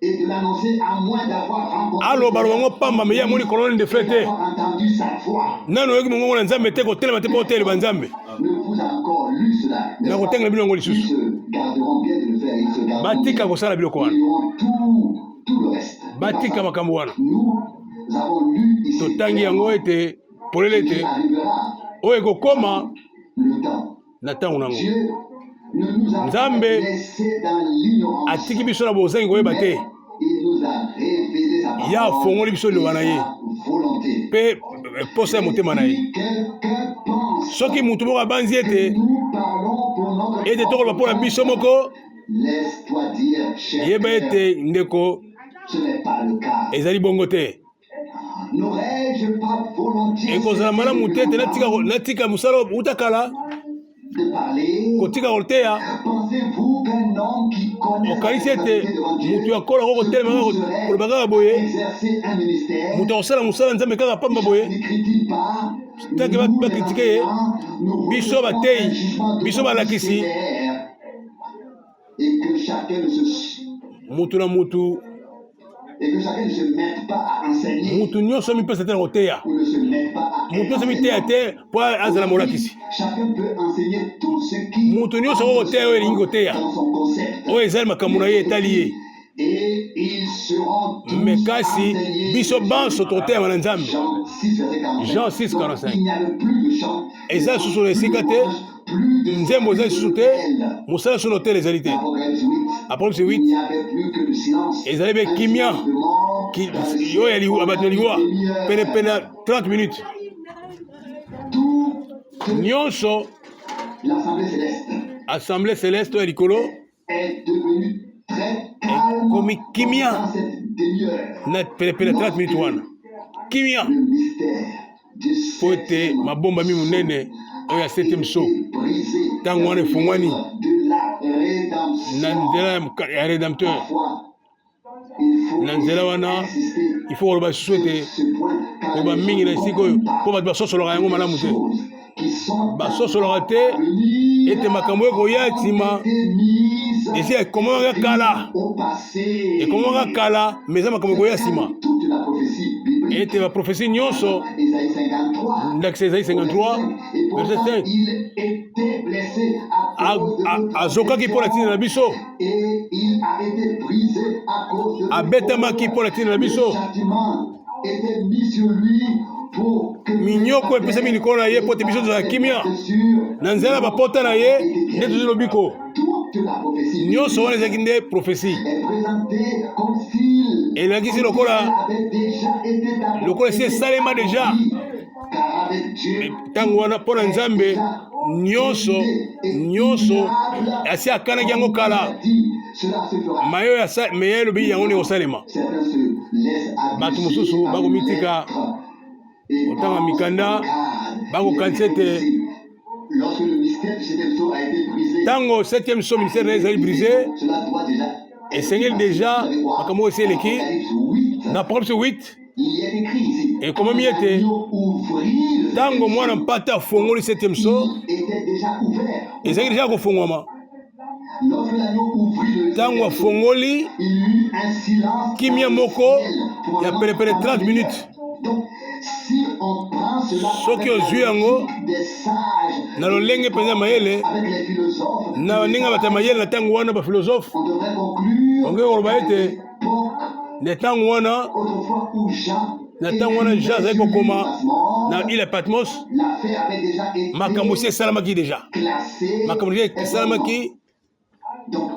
S2: et de l'annoncer à moins d'avoir rencontré
S1: alo balongo pamba me ya moni colonne de fête
S2: entendu sa voix.
S1: nano yoki mongo na nzambe te ko telema te po tele ba nzambe
S2: Ne vous a encore lu cela.
S1: na ko tenga bino ngoli
S2: Ils
S1: susu
S2: se garderont bien de le faire. Ils se garderont
S1: batika
S2: bien.
S1: ko sala biloko wana
S2: Ils auront tout le reste.
S1: batika makambo wana
S2: Nous avons lu ici.
S1: totangi yango ete polele
S2: Il
S1: ete
S2: arrivera
S1: oye kokoma
S2: le temps.
S1: na ntango nango
S2: Dieu ne nous a pas
S1: Nzambe
S2: laissés dans l'ignorance.
S1: atiki biso na bozangi koyeba te
S2: Il nous a révélé sa parole
S1: ya afongoli biso liloba na
S2: et
S1: ye
S2: sa volonté.
S1: mpe posa ya motema na ye
S2: Si quelqu'un pense
S1: soki mutu moko abanzi ete
S2: nous parlons pour notre
S1: ete tokoloba mpo na biso moko
S2: laisse-toi dire, cher
S1: yeba
S2: frère,
S1: ete ndeko
S2: ce n'est pas le cas.
S1: ezali bongo te
S2: N'aurais-je pas volontiers
S1: ekozala malamu te ete natika mosala uta kala
S2: de parler?
S1: kotika koteya
S2: Pensez-vous qu'un homme qui connaît
S1: okanisi
S2: la
S1: ete
S2: vérité devant Dieu
S1: mutu akola ko kotelema koloba kaka boye
S2: exercer un ministère?
S1: mutu akosala mosala nzambe kaka pamba boye
S2: N'écrit-il pas
S1: Tanke bakritike ye biso bateyi biso balakisi
S2: et que chacun ne se
S1: mutu na mutu
S2: et que chacun ne se mette pas à enseigner
S1: mutu nyonso mipesa te na koteya
S2: ou ne se mette pas à
S1: mutu nyonso miteya te mpo azala molakisi
S2: chacun peut enseigner tout ce qui
S1: mutu nyonso ko koteya oyo elingi koteya
S2: dans son concept
S1: oyo ezali makambo na ye etali ye
S2: et ils seront tous
S1: me kasi
S2: enseignés.
S1: biso banso toteyama na nzambe
S2: Jean 6, verset 45.
S1: Jean 6, 45.
S2: Donc, il n'y a plus de chant.
S1: eza lisusu na esika te
S2: Plus de
S1: nzembo eza lisusu te mosala lisusu na hotele ezali te
S2: Apocalypse 8.
S1: apocalypse
S2: Il
S1: 8
S2: n'y avait plus que le silence.
S1: ezali be kimia
S2: De mort,
S1: oyo ya bato na liwa penepene na 30 minutes
S2: toute
S1: nyonso
S2: l'assemblée céleste
S1: assemblée céleste oyo ya likolo
S2: est devenue très calme
S1: komi kimia
S2: dans cette demi-heure.
S1: na penepene 30 minutes wana kimia
S2: Le mystère du
S1: po ete mabomba mi monene oyo ya 7e so ntango wana efungwani
S2: de la rédemption.
S1: na nzela ya rédempteur
S2: Parfois, il faut
S1: na nzela wana
S2: insister
S1: il faut koloba lisusu ete
S2: ce point, car
S1: koloba
S2: les
S1: mingi na
S2: gens
S1: esika oyo
S2: comprennent
S1: mpo bato basosolaka yango malamu te
S2: choses qui sont
S1: basosolaka te
S2: venues
S1: ete makambo oyo koya nsima
S2: mises
S1: esi ekomamaka kala
S2: au passé.
S1: ekomamaka kala mais eza makambo koya nsima
S2: Toute la prophétie biblique.
S1: ete baprofesi nyonso
S2: Isaïe 53.
S1: ndakisa ezali 53
S2: Et
S1: verset
S2: pourtant,
S1: 5
S2: il était blessé à cause de notre
S1: azokaki mpo na ntina na biso
S2: et il a été brisé à cause de
S1: abetamaki mpo na ntina na biso
S2: le châtiment était mis sur lui pour que
S1: minyoko epesami likolo na ye mpo ete biso tozala kimia na nzela ya bapota na ye nde tozwi lobiko
S2: toute la prophétie
S1: nyonso wana ezalaki nde profesi
S2: est présentée comme s'il
S1: elakisi lokola
S2: avait déjà été accompli.
S1: lokola esi esalema deja
S2: Car avec Dieu,
S1: ntango wana mpo na nzambe nyonso asi akanaki yango kala
S2: cela se fera.
S1: mayo meya elobi yango nde kosalema
S2: Certains se laissent
S1: bato mosusu
S2: par
S1: bakomitika
S2: et
S1: kotanga mikanda bakokanisa ete
S2: lorsque le mystère du septième sceau a été brisé,
S1: ntango 7e so ministère na ye ezali brise
S2: cela doit déjà
S1: esengeli deja makambo oyo esi eleki
S2: Apocalypse 8,
S1: na apocalypse 8
S2: il est écrit ici.
S1: ekomami ete
S2: L'agneau ouvrit le
S1: ntango mwana mpata afongoli 7e so
S2: il était déjà ouvert.
S1: ezalaki deja kofungwama
S2: Lorsque l'agneau ouvrit le
S1: ntango afongoli
S2: il y eut un silence
S1: kimia moko ya penepene 30 minutes
S2: Donc, si on prend cela
S1: soki
S2: avec
S1: ozwi
S2: la
S1: yango
S2: logique des sages,
S1: na lolenge mpenza mayele
S2: avec les philosophes,
S1: na ndenge ya bato ya mayele na ntango wana bafilosofe
S2: on devrait conclure
S1: onge koloba ete
S2: l'époque
S1: na ntango wana
S2: autrefois où Jean
S1: na ntango wana jean azali kokoma na ile ya patmos
S2: l'affaire avait déjà été
S1: makambo esi esalamaki deja
S2: classée.
S1: makambo deja esalamaki
S2: Donc,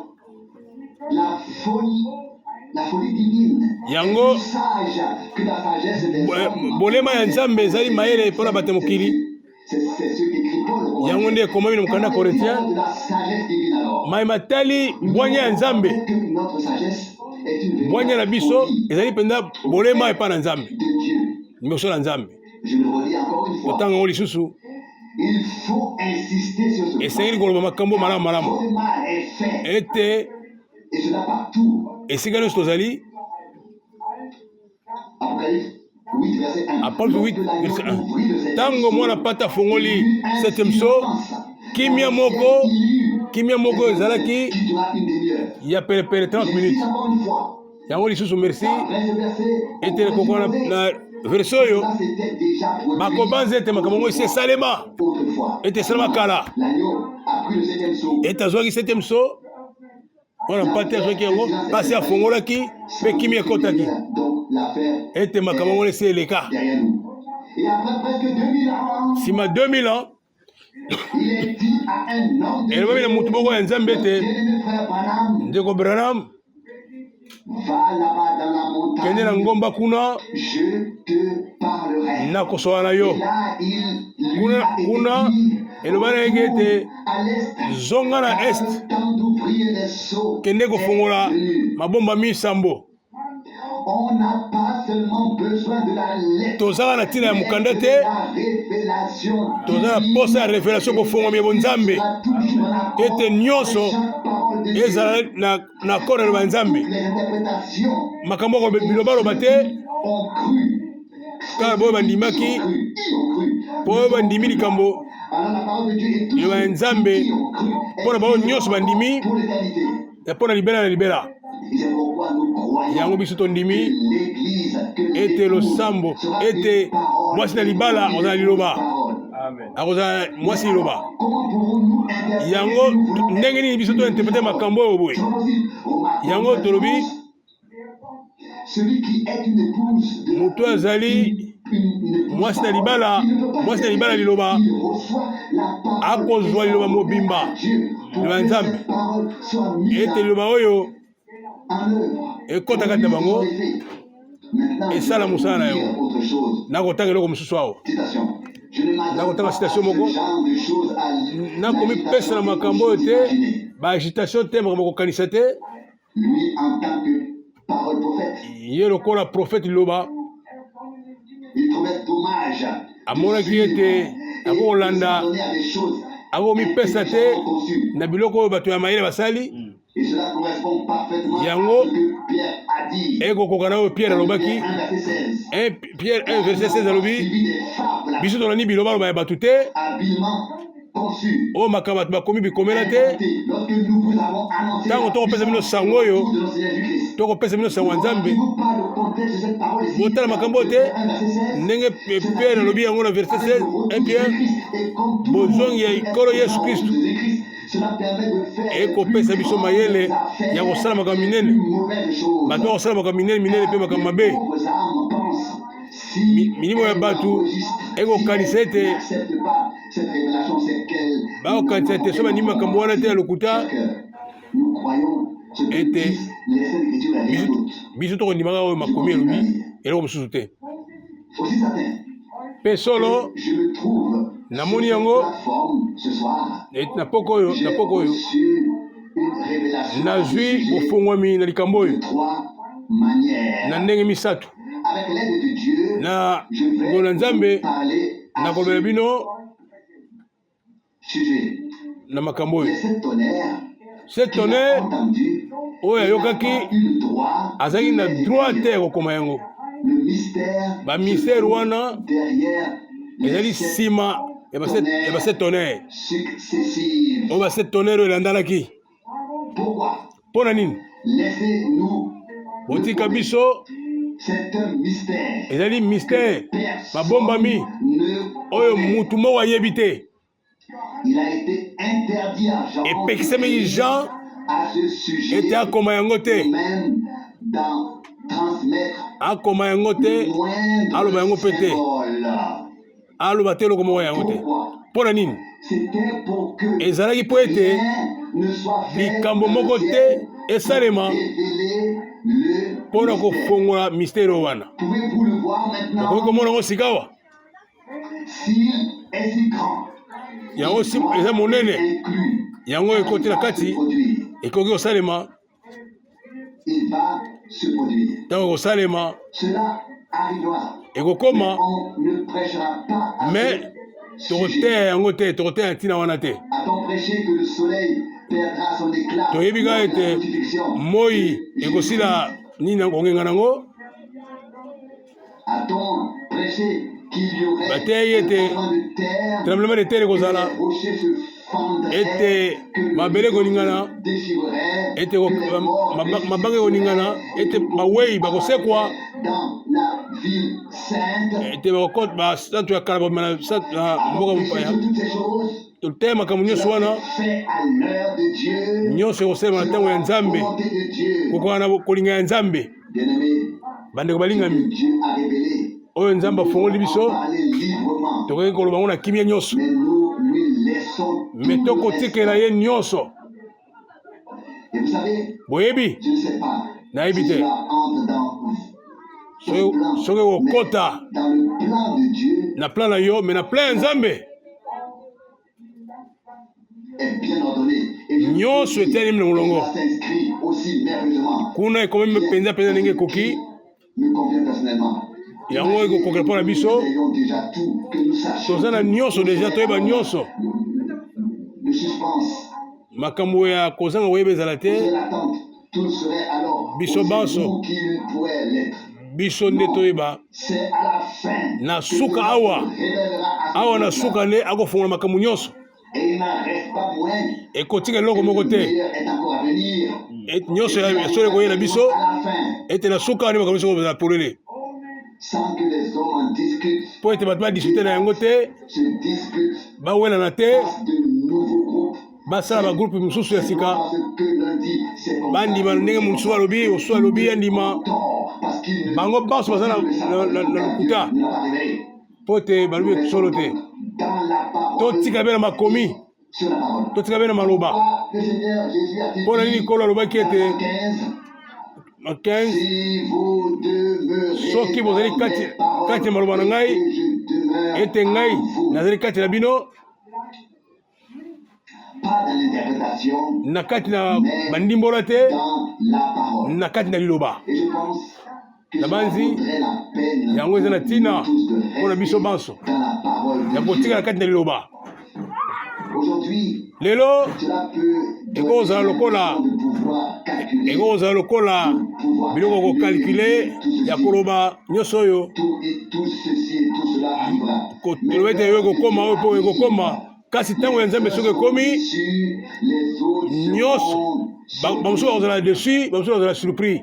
S2: la folie divine
S1: yango
S2: est plus sage que la sagesse des hommes.
S1: bolema ya nzambe ezali mayele mpo na bato ya mokili
S2: C'est ce qu'écrit Paul au
S1: yango nde ekomami na mokanda ya corinthien
S2: de la sagesse divine alors.
S1: mai matali bwanya ya nzambe
S2: Que notre sagesse est une véritable
S1: bwanya na biso
S2: folie
S1: ezali mpenza bolema epai na nzambe
S2: de Dieu.
S1: liboso na nzambe
S2: Je le redis encore une fois.
S1: kotanga yango lisusu
S2: Il faut insister sur ce
S1: esengeli koloba makambo malamu malamu
S2: point. Le mal est fait.
S1: ete
S2: Et cela partout.
S1: esika nyonso tozali
S2: Apocalypse 8, verset 1.
S1: Apocalypse 8,
S2: Lorsque l'agneau
S1: verset 1.
S2: ouvrit le septième
S1: Tango
S2: sceau,
S1: mwana pata fongoli
S2: il y eut un
S1: septième sceau,
S2: silence.
S1: kimia
S2: Dans le
S1: moko
S2: ciel, il y eut
S1: kimia moko ezalaki
S2: qui dura une demi-heure.
S1: ya pelepele 30
S2: Je
S1: minutes
S2: cite encore une fois.
S1: yango lisusu merci
S2: Après ce verset, on
S1: ete
S2: peut
S1: koko
S2: supposer
S1: na verse oyo
S2: ça s'était déjà produit
S1: bakobanza ete makambo yango esi esalema
S2: autrefois.
S1: ete esalema kala
S2: L'agneau a pris le septième sceau.
S1: ete azwaki septième sceau wana mpate azwaki yango mpasi afongolaki mpe kimi ekotaki
S2: Donc l'affaire
S1: ete makambo yango esi eleka
S2: derrière nous. Et après presque 2000 ans,
S1: nsima 2000 ans
S2: il est dit à un homme de
S1: elobami na
S2: Dieu,
S1: motu moko ya nzambe ete
S2: bien-aimé frère Branham,
S1: ndeko branham
S2: va là-bas dans la
S1: kende na
S2: montagne,
S1: ngomba kuna
S2: je te parlerai.
S1: nakosola na yo
S2: Et là, il lui
S1: kuna
S2: a été
S1: kuna
S2: dit,
S1: elobani yaki ete
S2: à l'est,
S1: zonga na
S2: car
S1: est
S2: le temps d'ouvrir les seaux
S1: kende kofongola
S2: est venu.
S1: mabomba misambo
S2: On n'a pas seulement besoin de la lettre,
S1: tozala na ntina ya
S2: mais
S1: mokanda
S2: de
S1: te
S2: la révélation
S1: toza na posa ya revelation kofongwami ya bonzambe ete nyonso ezala na kore eloba nzambe makambo oko bilobaloba te kaka boyo bandimaki po oyo bandimi likambo eloba ya nzambe mpo na bao nyonso bandimi mpo na libela na libela yango biso tondimi ete losambo ete mwasi na libala akozala liloba akozala mwasi liloba yango ndenge nini biso tointerprete makambo oyo boye yango tolobi moto azali mwasi na libala liloba akozwa liloba mobimba liloba nzambe ete liloba oyo ekota kati na bango esala mosala na yango nakotanga eloko mosusu awa nakotanga citation moko nakomipesa na makambo oyo te baagitation te makambo kokanisa te ye lokola profete liloba amonaki ete akokolanda akomipesa te na biloko oyo bato ya mayele basali yango ekokoka na oyo Pierre alobaki Pierre 1 verset 16 alobi biso tolandi biloba aloba ya bato te oyo makambo bato bakomi bikomela te ntango tokopesa bino sango oyo tokopesa bino sango ya nzambe botala makambo oyo te ndenge Pierre alobi yango na verset 16 1 Pierre bozongi ya ikolo Yesu Kristu ekopesa biso mayele ya kosala makambo minene bato bakosala makambo minene mpe makambo mabe milimo ya bato ekokanisa ete bakokanisa ete so bandimi makambo wana te ya lokuta ete biso tokondimaka oyo makomi elobi eloko mosusu te mpe solo namoni yango na poko oyo nazwi bofungwami na likambo oyo na ndenge misato na ngolo na nzambe nakolobela bino na makambo oyo ce tonnerre oyo ayokaki azalaki na droit te ya kokoma yango bamistere wana ezali nsima ya base tonnerre oyo base tonnerre oyo elandanaki mpo na nini botika biso ezali mystère mabombami oyo mutu moko ayebi te epekisameli Jean ete akoma yango te akoma yango te aloba yango mpe te aloba te eloko moko yango te mpo na nini ezalaki mpo ete likambo moko te esalema mpo na kofongola mistere wana okoki komona yango sikawa yango eza monene yango ekoti na kati ekoki kosalema ntango ekosalema ekokoma mais tokoteya yango te, tokoteya ntina wana te.
S2: A-t-on prêché que le soleil perdra son éclat
S1: toyebi kaka
S2: lors de la
S1: ete
S2: crucifixion?
S1: moi ekosila nini na kongenga nango.
S2: A-t-on prêché qu'il y aurait
S1: Bateyi
S2: un
S1: ete
S2: tremblement de terre,
S1: tremblement de terre
S2: que
S1: ekozala,
S2: les rochers se fendraient,
S1: ete
S2: que le
S1: mabele
S2: rideau
S1: ekoningana,
S2: se déchirerait,
S1: ete
S2: que les morts
S1: mabanga ekoningana, ete bawei bakosekwa,
S2: dans la ville sainte.
S1: ete bakokota basantu ya kala bamema na mboka
S2: A-t-on prêché
S1: mopaya.
S2: sur toutes ces choses?
S1: Toteya makambo nyonso
S2: Cela
S1: wana
S2: s'est fait à l'heure de Dieu,
S1: nyonso ekosalema na ntango ya
S2: selon la
S1: Nzambe,
S2: volonté de Dieu.
S1: kokoka na kolinga ya Nzambe.
S2: Bien-aimés,
S1: Bandeko
S2: ce
S1: balingami,
S2: que Dieu a révélé,
S1: oyo Nzambe
S2: nous
S1: afongoli
S2: pouvons
S1: biso,
S2: en parler librement,
S1: tokoki koloba ngo na kimia nyonso,
S2: mais nous lui laissons tout
S1: me
S2: le
S1: tokotikela
S2: reste.
S1: ye nyonso.
S2: Et vous savez,
S1: Boyebi
S2: je ne sais pas
S1: nayebi
S2: si
S1: te
S2: cela entre dans ton plan,
S1: soki
S2: mais
S1: okota
S2: dans le plan de Dieu
S1: na plan na yo, me na plan ya Nzambe
S2: est bien ordonné. Et je
S1: nyonso
S2: peux dire
S1: etelemi na
S2: que
S1: molongo
S2: cela s'inscrit aussi merveilleusement.
S1: kuna ekomemi mpenza mpenza ndenge ekoki
S2: Me convient personnellement.
S1: yango ekokokela mpo na biso.
S2: Nous ayons déjà tout, que nous sachions
S1: Toza na
S2: tout,
S1: nyonso
S2: tout
S1: deja,
S2: serait
S1: toyeba
S2: alors
S1: nyonso.
S2: le suspense,
S1: makambo ya kozanga koyeba ezala
S2: tout serait
S1: te,
S2: l'attente, tout serait alors
S1: Biso
S2: aussi
S1: banso.
S2: vous qu'il pourrait l'être.
S1: biso nde toyeba
S2: C'est à la fin
S1: na
S2: que
S1: suka
S2: Dieu
S1: awa
S2: révélera à ce
S1: awa na
S2: peuple.
S1: suka nde akofungola makambo nyonso,
S2: Et il n'en reste pas moins
S1: ekotika
S2: que
S1: eloko moko
S2: le
S1: te,
S2: meilleur est encore à venir.
S1: nyonso
S2: Et
S1: ya solo ekoyela biso,
S2: à la fin,
S1: ete na suka nde makambo nyonso kozala polele,
S2: sans que les hommes en discutent,
S1: mpo ete bato badiskute na yango te,
S2: se disputent,
S1: bawelana te,
S2: fassent de nouveaux groupes.
S1: basala bagroupe mosusu ya sika,
S2: Parce que lundi, c'est comme
S1: bandima ndenge mosusu alobi, osusu alobi andima,
S2: tort, parce qu'il ne
S1: bango banso baza na lokuta,
S2: ne l'a pas révélé.
S1: mpo ete balobi solo te.
S2: Dans la parole,
S1: Totika be na makomi,
S2: sur la parole.
S1: totika be na maloba.
S2: Pourquoi le Seigneur Jésus a dit
S1: Mpo na nini Nkolo alobaki ete
S2: 15,
S1: na 15
S2: si vous demeurez
S1: soki bozali
S2: dans
S1: kati
S2: mes paroles,
S1: kati ya maloba na ngai,
S2: et que je demeure
S1: ete ngai
S2: en vous.
S1: nazali kati na bino,
S2: Pas dans l'interprétation,
S1: na kati na bandimbola te,
S2: dans la parole.
S1: na kati na liloba.
S2: Et je pense que
S1: Na
S2: cela
S1: banzi,
S2: vaudrait la peine
S1: yango eza na
S2: pour
S1: ntina
S2: nous tous de
S1: mpo na biso
S2: rester
S1: banso
S2: dans la parole de
S1: ya
S2: Dieu.
S1: kotika na kati na liloba.
S2: Aujourd'hui,
S1: Lelo
S2: cela peut
S1: ekozala lokola
S2: de pouvoir calculer,
S1: ekozala lokola biloko kokalkule ya koloba nyonso oyo
S2: tout et tout ceci et tout cela arrivera.
S1: koloba ete yo ekokoma oyo mpo ekokoma, kasi ntango ya Nzambe soki ekomi
S2: Sur les autres
S1: nyonso bamosusu bakozala dessus, bamosusu bakozala surpris.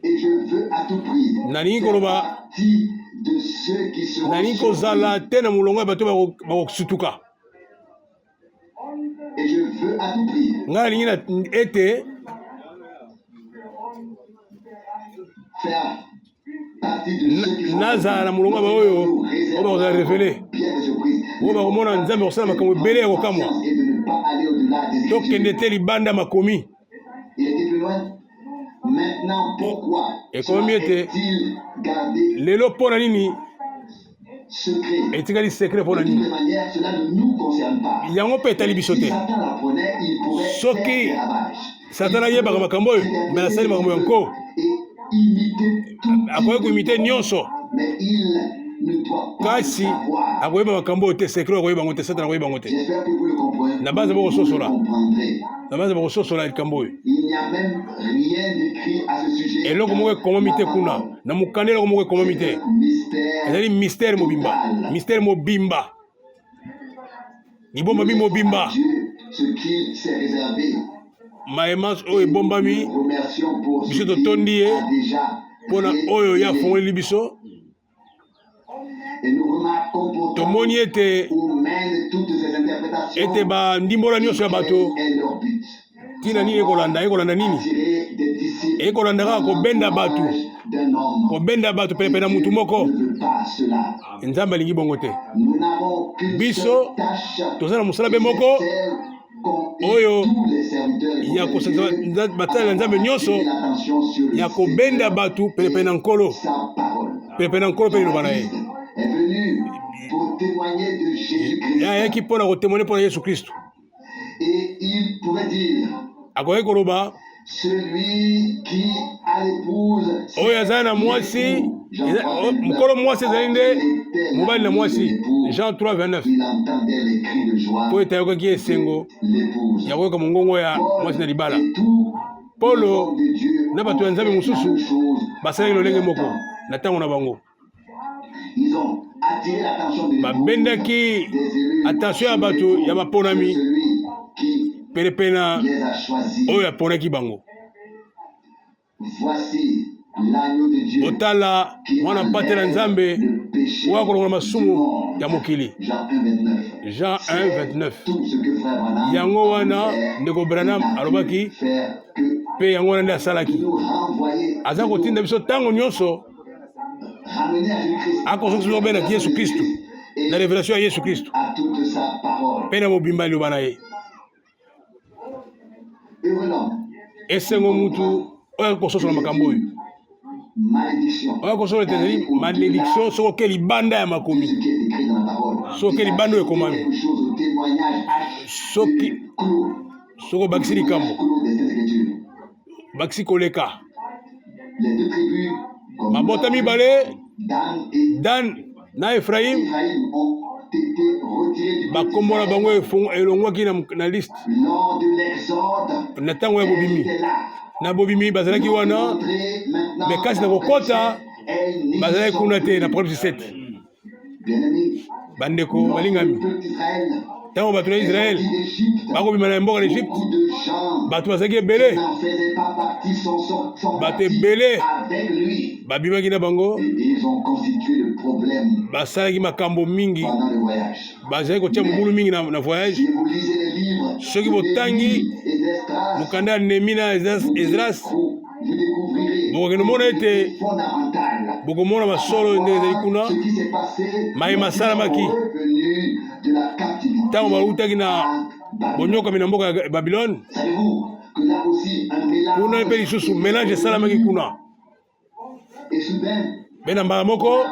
S2: et je veux à tout prix
S1: Nalingi
S2: faire
S1: koloba
S2: partie de ceux qui seront
S1: nalingi kozala te na molongo ya bato bakosutuka.
S2: et je veux à tout prix
S1: Ngai nalingi ete
S2: faire partie de ceux qui seront
S1: nazala na molongo ya baoyo
S2: nous
S1: oyo
S2: réserver
S1: bakozala revele,
S2: bien des surprises.
S1: oyo bakomona Nzambe kosala makambo ebele ya kokamwa,
S2: Et de ne pas aller au-delà des
S1: tokende
S2: Écritures.
S1: te libanda makomi.
S2: Il était plus loin. Maintenant, pourquoi
S1: Et
S2: cela
S1: combien était-
S2: est-il gardé
S1: Lelo mpo na nini
S2: secret?
S1: etikali secret mpo
S2: De
S1: na
S2: toutes les
S1: nini?
S2: manières, cela ne nous concerne pas.
S1: Yango mpe etali biso
S2: Si
S1: te.
S2: Satan l'apprenait, il pourrait
S1: Soki
S2: faire des ravages.
S1: Satana ayebaka makambo oyo, me nasali makambo yango,
S2: Et imiter tout
S1: akoki koimite nyonso,
S2: mais il ne doit pas le
S1: kasi
S2: savoir.
S1: akoyeba makambo oyo te, secret akoyeba yango te, Satana akoyeba yango te.
S2: J'espère que vous le comprenez.
S1: Na base
S2: Vous le
S1: bokososola.
S2: comprendrez.
S1: Na banza bakososola likambo oyo.
S2: Il n'y a même rien d'écrit à ce sujet.
S1: Eloko moko ekomami te
S2: La
S1: kuna,
S2: parole.
S1: na mokanda eloko moko ekomami te.
S2: Mystère.
S1: Ezali mystère mobimba, mystère mobimba, libomba mi mobimba,
S2: Dieu, ce qu'il s'est réservé.
S1: mayema oyo ebombami
S2: Nous remercions pour ce
S1: biso
S2: qu'il
S1: totondi ye
S2: a déjà
S1: mpona oyo ye
S2: révélé.
S1: afongoli biso.
S2: Et nous remarquons pourtant
S1: Tomoni ete
S2: où mènent toutes ces interprétations.
S1: ete bandimbola nyonso ya bato
S2: Quel est leur but?
S1: ntina nini ekolanda nini,
S2: Attirer des disciples
S1: ekolanda kaka
S2: dans
S1: kobenda bato,
S2: l'entourage d'un homme.
S1: kobenda bato penepe na mutu moko.
S2: Ne veut pas cela.
S1: Nzambe alingi bongo te.
S2: Nous n'avons qu'une
S1: Biso,
S2: seule tâche.
S1: toza na mosala be
S2: Et c'est
S1: moko
S2: celle qu'ont eu
S1: oyo
S2: tous les serviteurs et
S1: ya
S2: prophètes
S1: batala ya Nzambe nyonso
S2: attirer l'attention sur le
S1: ya kobenda
S2: Seigneur
S1: bato penepe na nkolo,
S2: sa parole.
S1: penepe na nkolo mpe liloba na ye.
S2: Est venu pour témoigner de Jésus-Christ.
S1: Ye ayaki mpona kotemone mpona Yesu Kristo.
S2: Et il pouvait dire,
S1: Akoki koloba
S2: celui qui a l'épouse,
S1: oyo azali na mwasi mukolo mwasi ezali nde mobali na mwasi. Jean 3:29.
S2: Il entendait les cris de joie
S1: Po ete ayokaki esengo
S2: de l'épouse.
S1: ya koyoka mongongo ya mwasi na libala.
S2: Et tout
S1: Polo
S2: de Dieu
S1: na bato ya nzambe
S2: ont fait
S1: mosusu
S2: la même chose
S1: basalaki lolenge
S2: en
S1: moko
S2: leur temps.
S1: na ntango na bango.
S2: Ils ont attiré l'attention de l'épouse,
S1: Babendaki
S2: des élus,
S1: attention ya
S2: sur
S1: bato
S2: l'époux,
S1: ya baponami
S2: celui qui
S1: penepe na
S2: les a choisis.
S1: oyo aponaki bango.
S2: Voici l'agneau de Dieu
S1: Otala
S2: qui
S1: mwana mpate na nzambe
S2: le péché
S1: oyo akolongola
S2: du
S1: masumu
S2: monde.
S1: ya mokili.
S2: Jean 1:29.
S1: Jean 1:29.
S2: Tout ce que frère Branham
S1: Yango wana
S2: a fait,
S1: ndeko Branham
S2: il n'a pu
S1: alobaki
S2: faire que
S1: mpe yango wana nde
S2: de
S1: asalaki.
S2: nous renvoyer,
S1: Aza kotinda biso ntango nyonso
S2: ramener à Jésus-Christ,
S1: akozongisa biso benaki Yesu Kristu
S2: et
S1: na révélation ya Yesu Kristu
S2: à toute sa parole.
S1: mpe na mobimba liloba na ye.
S2: Heureux l'homme,
S1: Esengo mutu oyo akososola makambo oyo
S2: malédiction,
S1: oyo akososola ete ezali malédiction soki oke libanda ya
S2: ce
S1: makomi
S2: qui est écrit dans la parole.
S1: soki oke libanda oyo ekomami
S2: Quelque chose au témoignage
S1: soki
S2: clos,
S1: soki obakisi likambo
S2: clos des Écritures.
S1: bakisi koleka
S2: Les deux tribus, comme
S1: mabota
S2: nous l'avons
S1: mibale
S2: vu, Dan et
S1: Dan na Efraim
S2: Ephraïm ont été retirés du pays
S1: bakombo na bango elongwaki na liste
S2: lors de l'exode.
S1: na ntango ya
S2: Elle
S1: bobimi
S2: était là.
S1: na bobimi bazalaki wana me kasi na kokɔta bazalaki kuna te na Apocalypse 7. Bandeko balingami ntango bato na Israele bakobima na mboka na Egypte bato bazalaki ebele bato ebele babimaki na bango basalaki makambo mingi bazalaki kotia mobulu mingi na voyage. Soki botangi mokanda ya Nehemi na Esdras bokokende mona ete bokomona masolo ndenge ezali kuna mayema asalamaki ntango bautaki na bonyokami na mboka ya Babylone. Kuna mpe lisusu mélange esalamaki kuna mpe na mbala moko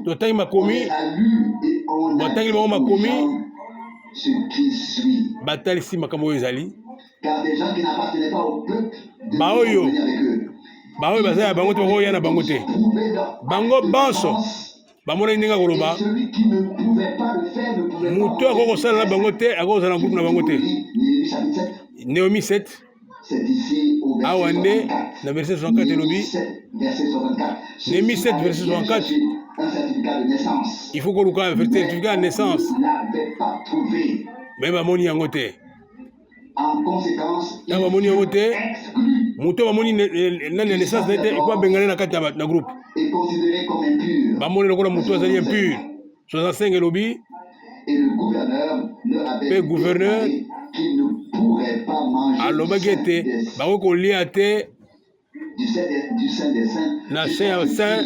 S1: totangi makomi batangi bango makomi batalisi makambo oyo ezali baoyo bazali ya bango te bakoya na bango te bango banso bamonaki ndenge akoloba moto akoki kosala na bango te akoki kozala na groupe na bango te. Néhémie 7 awa nde na verset 64 elobi Néhémie 7 verset 64 il faut koluka certificat de naissance me bamoni yango te. Ntango bamoni yango te moto bamoni nani ya naissance na ye te eko abengane na kati na groupe bamoni lokola moto azali impur. 65 elobi mpe gouverneur alobaki ete bakoki kolia te na saint ya saint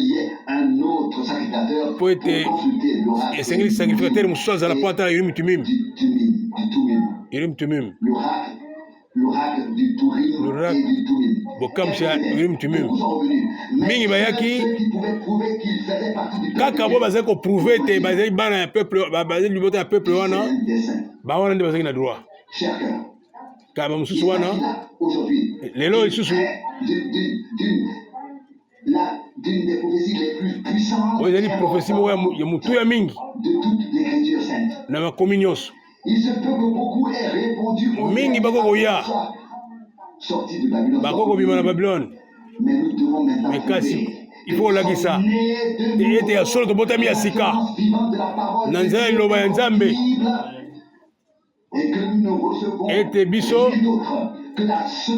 S1: mpo ete esengeli sacrificateur mosusu azala mpo atala Urim Tumim. Urim Tumim bokamwisi ya Urim Tumim mingi bayaki kaka bo bazali koprouve ete bazali bana ya peuple, bazali libota ya peuple wana bawana nde bazalaki na droit. Kaka bamosusu wana lelo lisusu oyo ezali prophétie moko ya motuya mingi na makomi nyonso mingi bakoki koya bakoki kobima na Babylone. Me kasi il faut kolakisa ete ya solo tobotami ya sika na nzela ya liloba ya Nzambe ete biso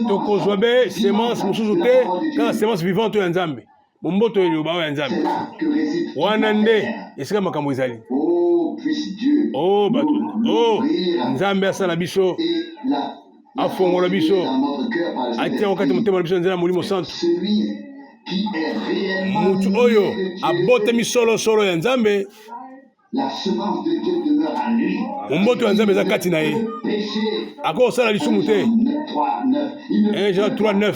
S1: tokozwa be semence mosusu te kaka semence vivante oyo ya Nzambe momboto oyo liloba oyo ya Nzambe wana nde esika makambo ezali. Oh bato, oh Nzambe asala biso afongola biso atia wakati motema na biso nzela ya Molimo Santo. Mutu oyo abotami solo ya Nzambe momboto ya Nzambe eza kati na ye akoki kosala lisumu te. 1 Jean 3:9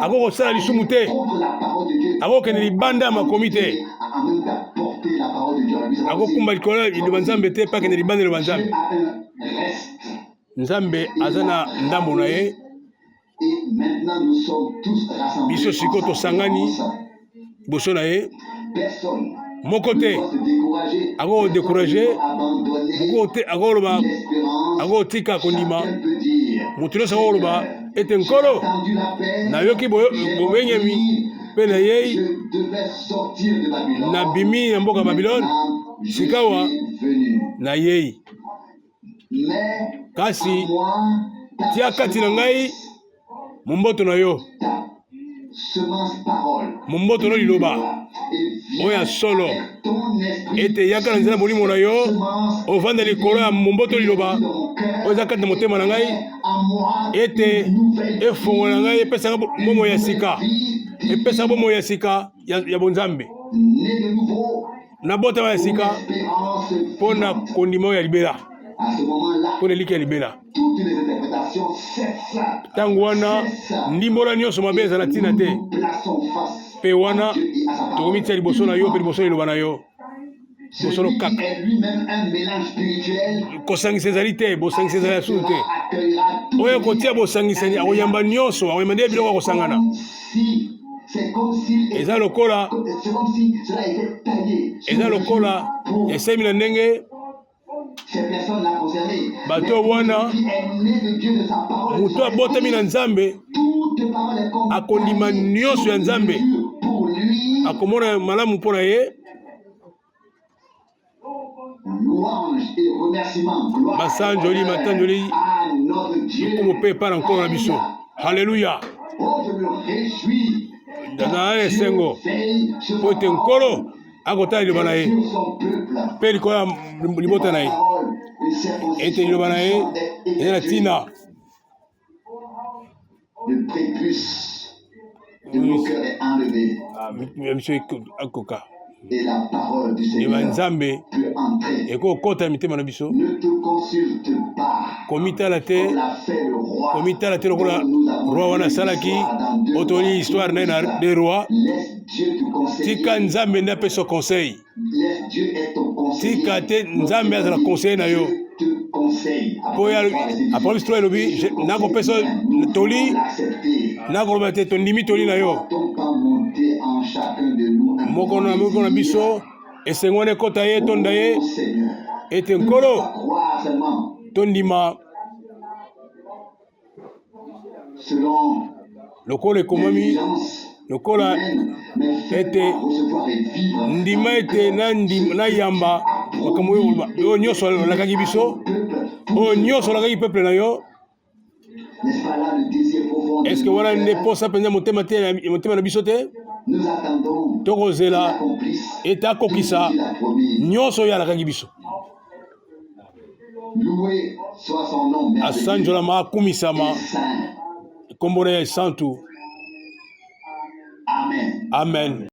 S1: akoki kosala lisumu te akoki kokende libanda ya makomi te akoki kumba likolo liloba Nzambe te mpe akende libanda liloba Nzambe. Nzambe aza na ndambo na ye biso sikoyo tosangani liboso na ye
S2: Personne
S1: moko te
S2: ne doit se décourager.
S1: ako découragé
S2: Personne ne doit abandonner
S1: moko te akoloba
S2: l'espérance.
S1: akotika kondima
S2: Chacun peut dire,
S1: moto nyonso akoloba ete
S2: j'ai
S1: nkolo
S2: attendu la paix,
S1: nayoki
S2: j'ai
S1: bobenyami
S2: compris
S1: mpe na
S2: que
S1: yei
S2: je devais sortir de Babylone.
S1: nabimi na mboka Babylone
S2: Maintenant, je
S1: sikawa
S2: suis venu.
S1: na yei
S2: Mais
S1: kasi
S2: à moi, ta
S1: tia kati na ngai momboto na yo
S2: ta semence parole.
S1: momboto no liloba
S2: Et
S1: oyo
S2: viens
S1: ya solo
S2: avec ton esprit.
S1: ete yaka na nzela molimo na yo
S2: Semence
S1: ovanda likolo ya momboto liloba
S2: dans mon cœur.
S1: oyo eza kati na motema na ngai
S2: À moi,
S1: ete
S2: une nouvelle vie.
S1: efongola ngai epesaka bomoi ya sika epesaka bomoi ya sika ya bonzambe
S2: Né de nouveau,
S1: na botama ya
S2: une
S1: sika
S2: espérance
S1: mpo na
S2: vivante.
S1: kondima oyo ya libela
S2: À ce moment-là,
S1: mpo na eliki ya libela
S2: toutes les interprétations cessent.
S1: ntango wana ndimbola nyonso mabe ezala ntina te
S2: Nous plaçons face
S1: mpe wana
S2: à Dieu et à sa parole.
S1: tokomitia liboso na yo mpe liboso ya liloba na yo
S2: Celui qui
S1: kaka.
S2: est lui-même un mélange spirituel
S1: kosangisa ezali te bosangisa ezali ya susu te
S2: accueillera tout
S1: oyo kotia bosangisani akoyamba nyonso akoyamba nde biloko ya kosangana
S2: C'est comme si
S1: eza lokola
S2: cela était taillé.
S1: eza lokola esemi na ndenge
S2: Ces personnes-là concernées.
S1: bato wana
S2: Qui est né de Dieu de sa parole.
S1: moto abotami na nzambe
S2: Toute parole est comme
S1: akondima nyonso ya nzambe
S2: pour lui.
S1: akomona malamu mpo na ye
S2: Louange et remerciement. Gloire
S1: basanjoli matanjoli
S2: à notre Dieu.
S1: komo mpe epai na nkolo na biso halleluya
S2: Oh, je me réjouis.
S1: na na esengo mpo ete nkolo akotala liloba na ye
S2: Sur son peuple.
S1: mpe likolo ya libota na ye ete liloba na ye eza na ntina
S2: Le prépuce de nos cœurs est enlevé
S1: ya biso akoka
S2: et la parole du
S1: liloba
S2: Seigneur
S1: nzambe
S2: peut entrer.
S1: ekokota mitema na biso
S2: Ne te consulte pas
S1: komitala te
S2: comme l'a fait le roi.
S1: komitala te lokola
S2: dont nous avons
S1: roi wana
S2: lu
S1: asalaki
S2: l'histoire dans deux
S1: oyo toli
S2: rois.
S1: histoire na ye na de roi
S2: Laisse Dieu te conseiller.
S1: tika nzambe nde apesa conseil
S2: Laisse Dieu être ton conseiller.
S1: tika te nzambe azala conseiller na yo
S2: Dieu te conseille.
S1: mpo apres histoire elobi nakopesa toli nakoloba te tondimi toli na yo moko na biso esengo wana ekota ye tonda ye ete nkolo tondima lokola ekomami lokola ete ndima ete nayamba makambo oyo nyonso olakaki biso oyo nyonso olakaki peuple na yo eske wana nde posa mpenza motema na biso te tokozela ete akokisa nyonso oyo alakaki biso asanjolama akumisama kombo na ye santu amen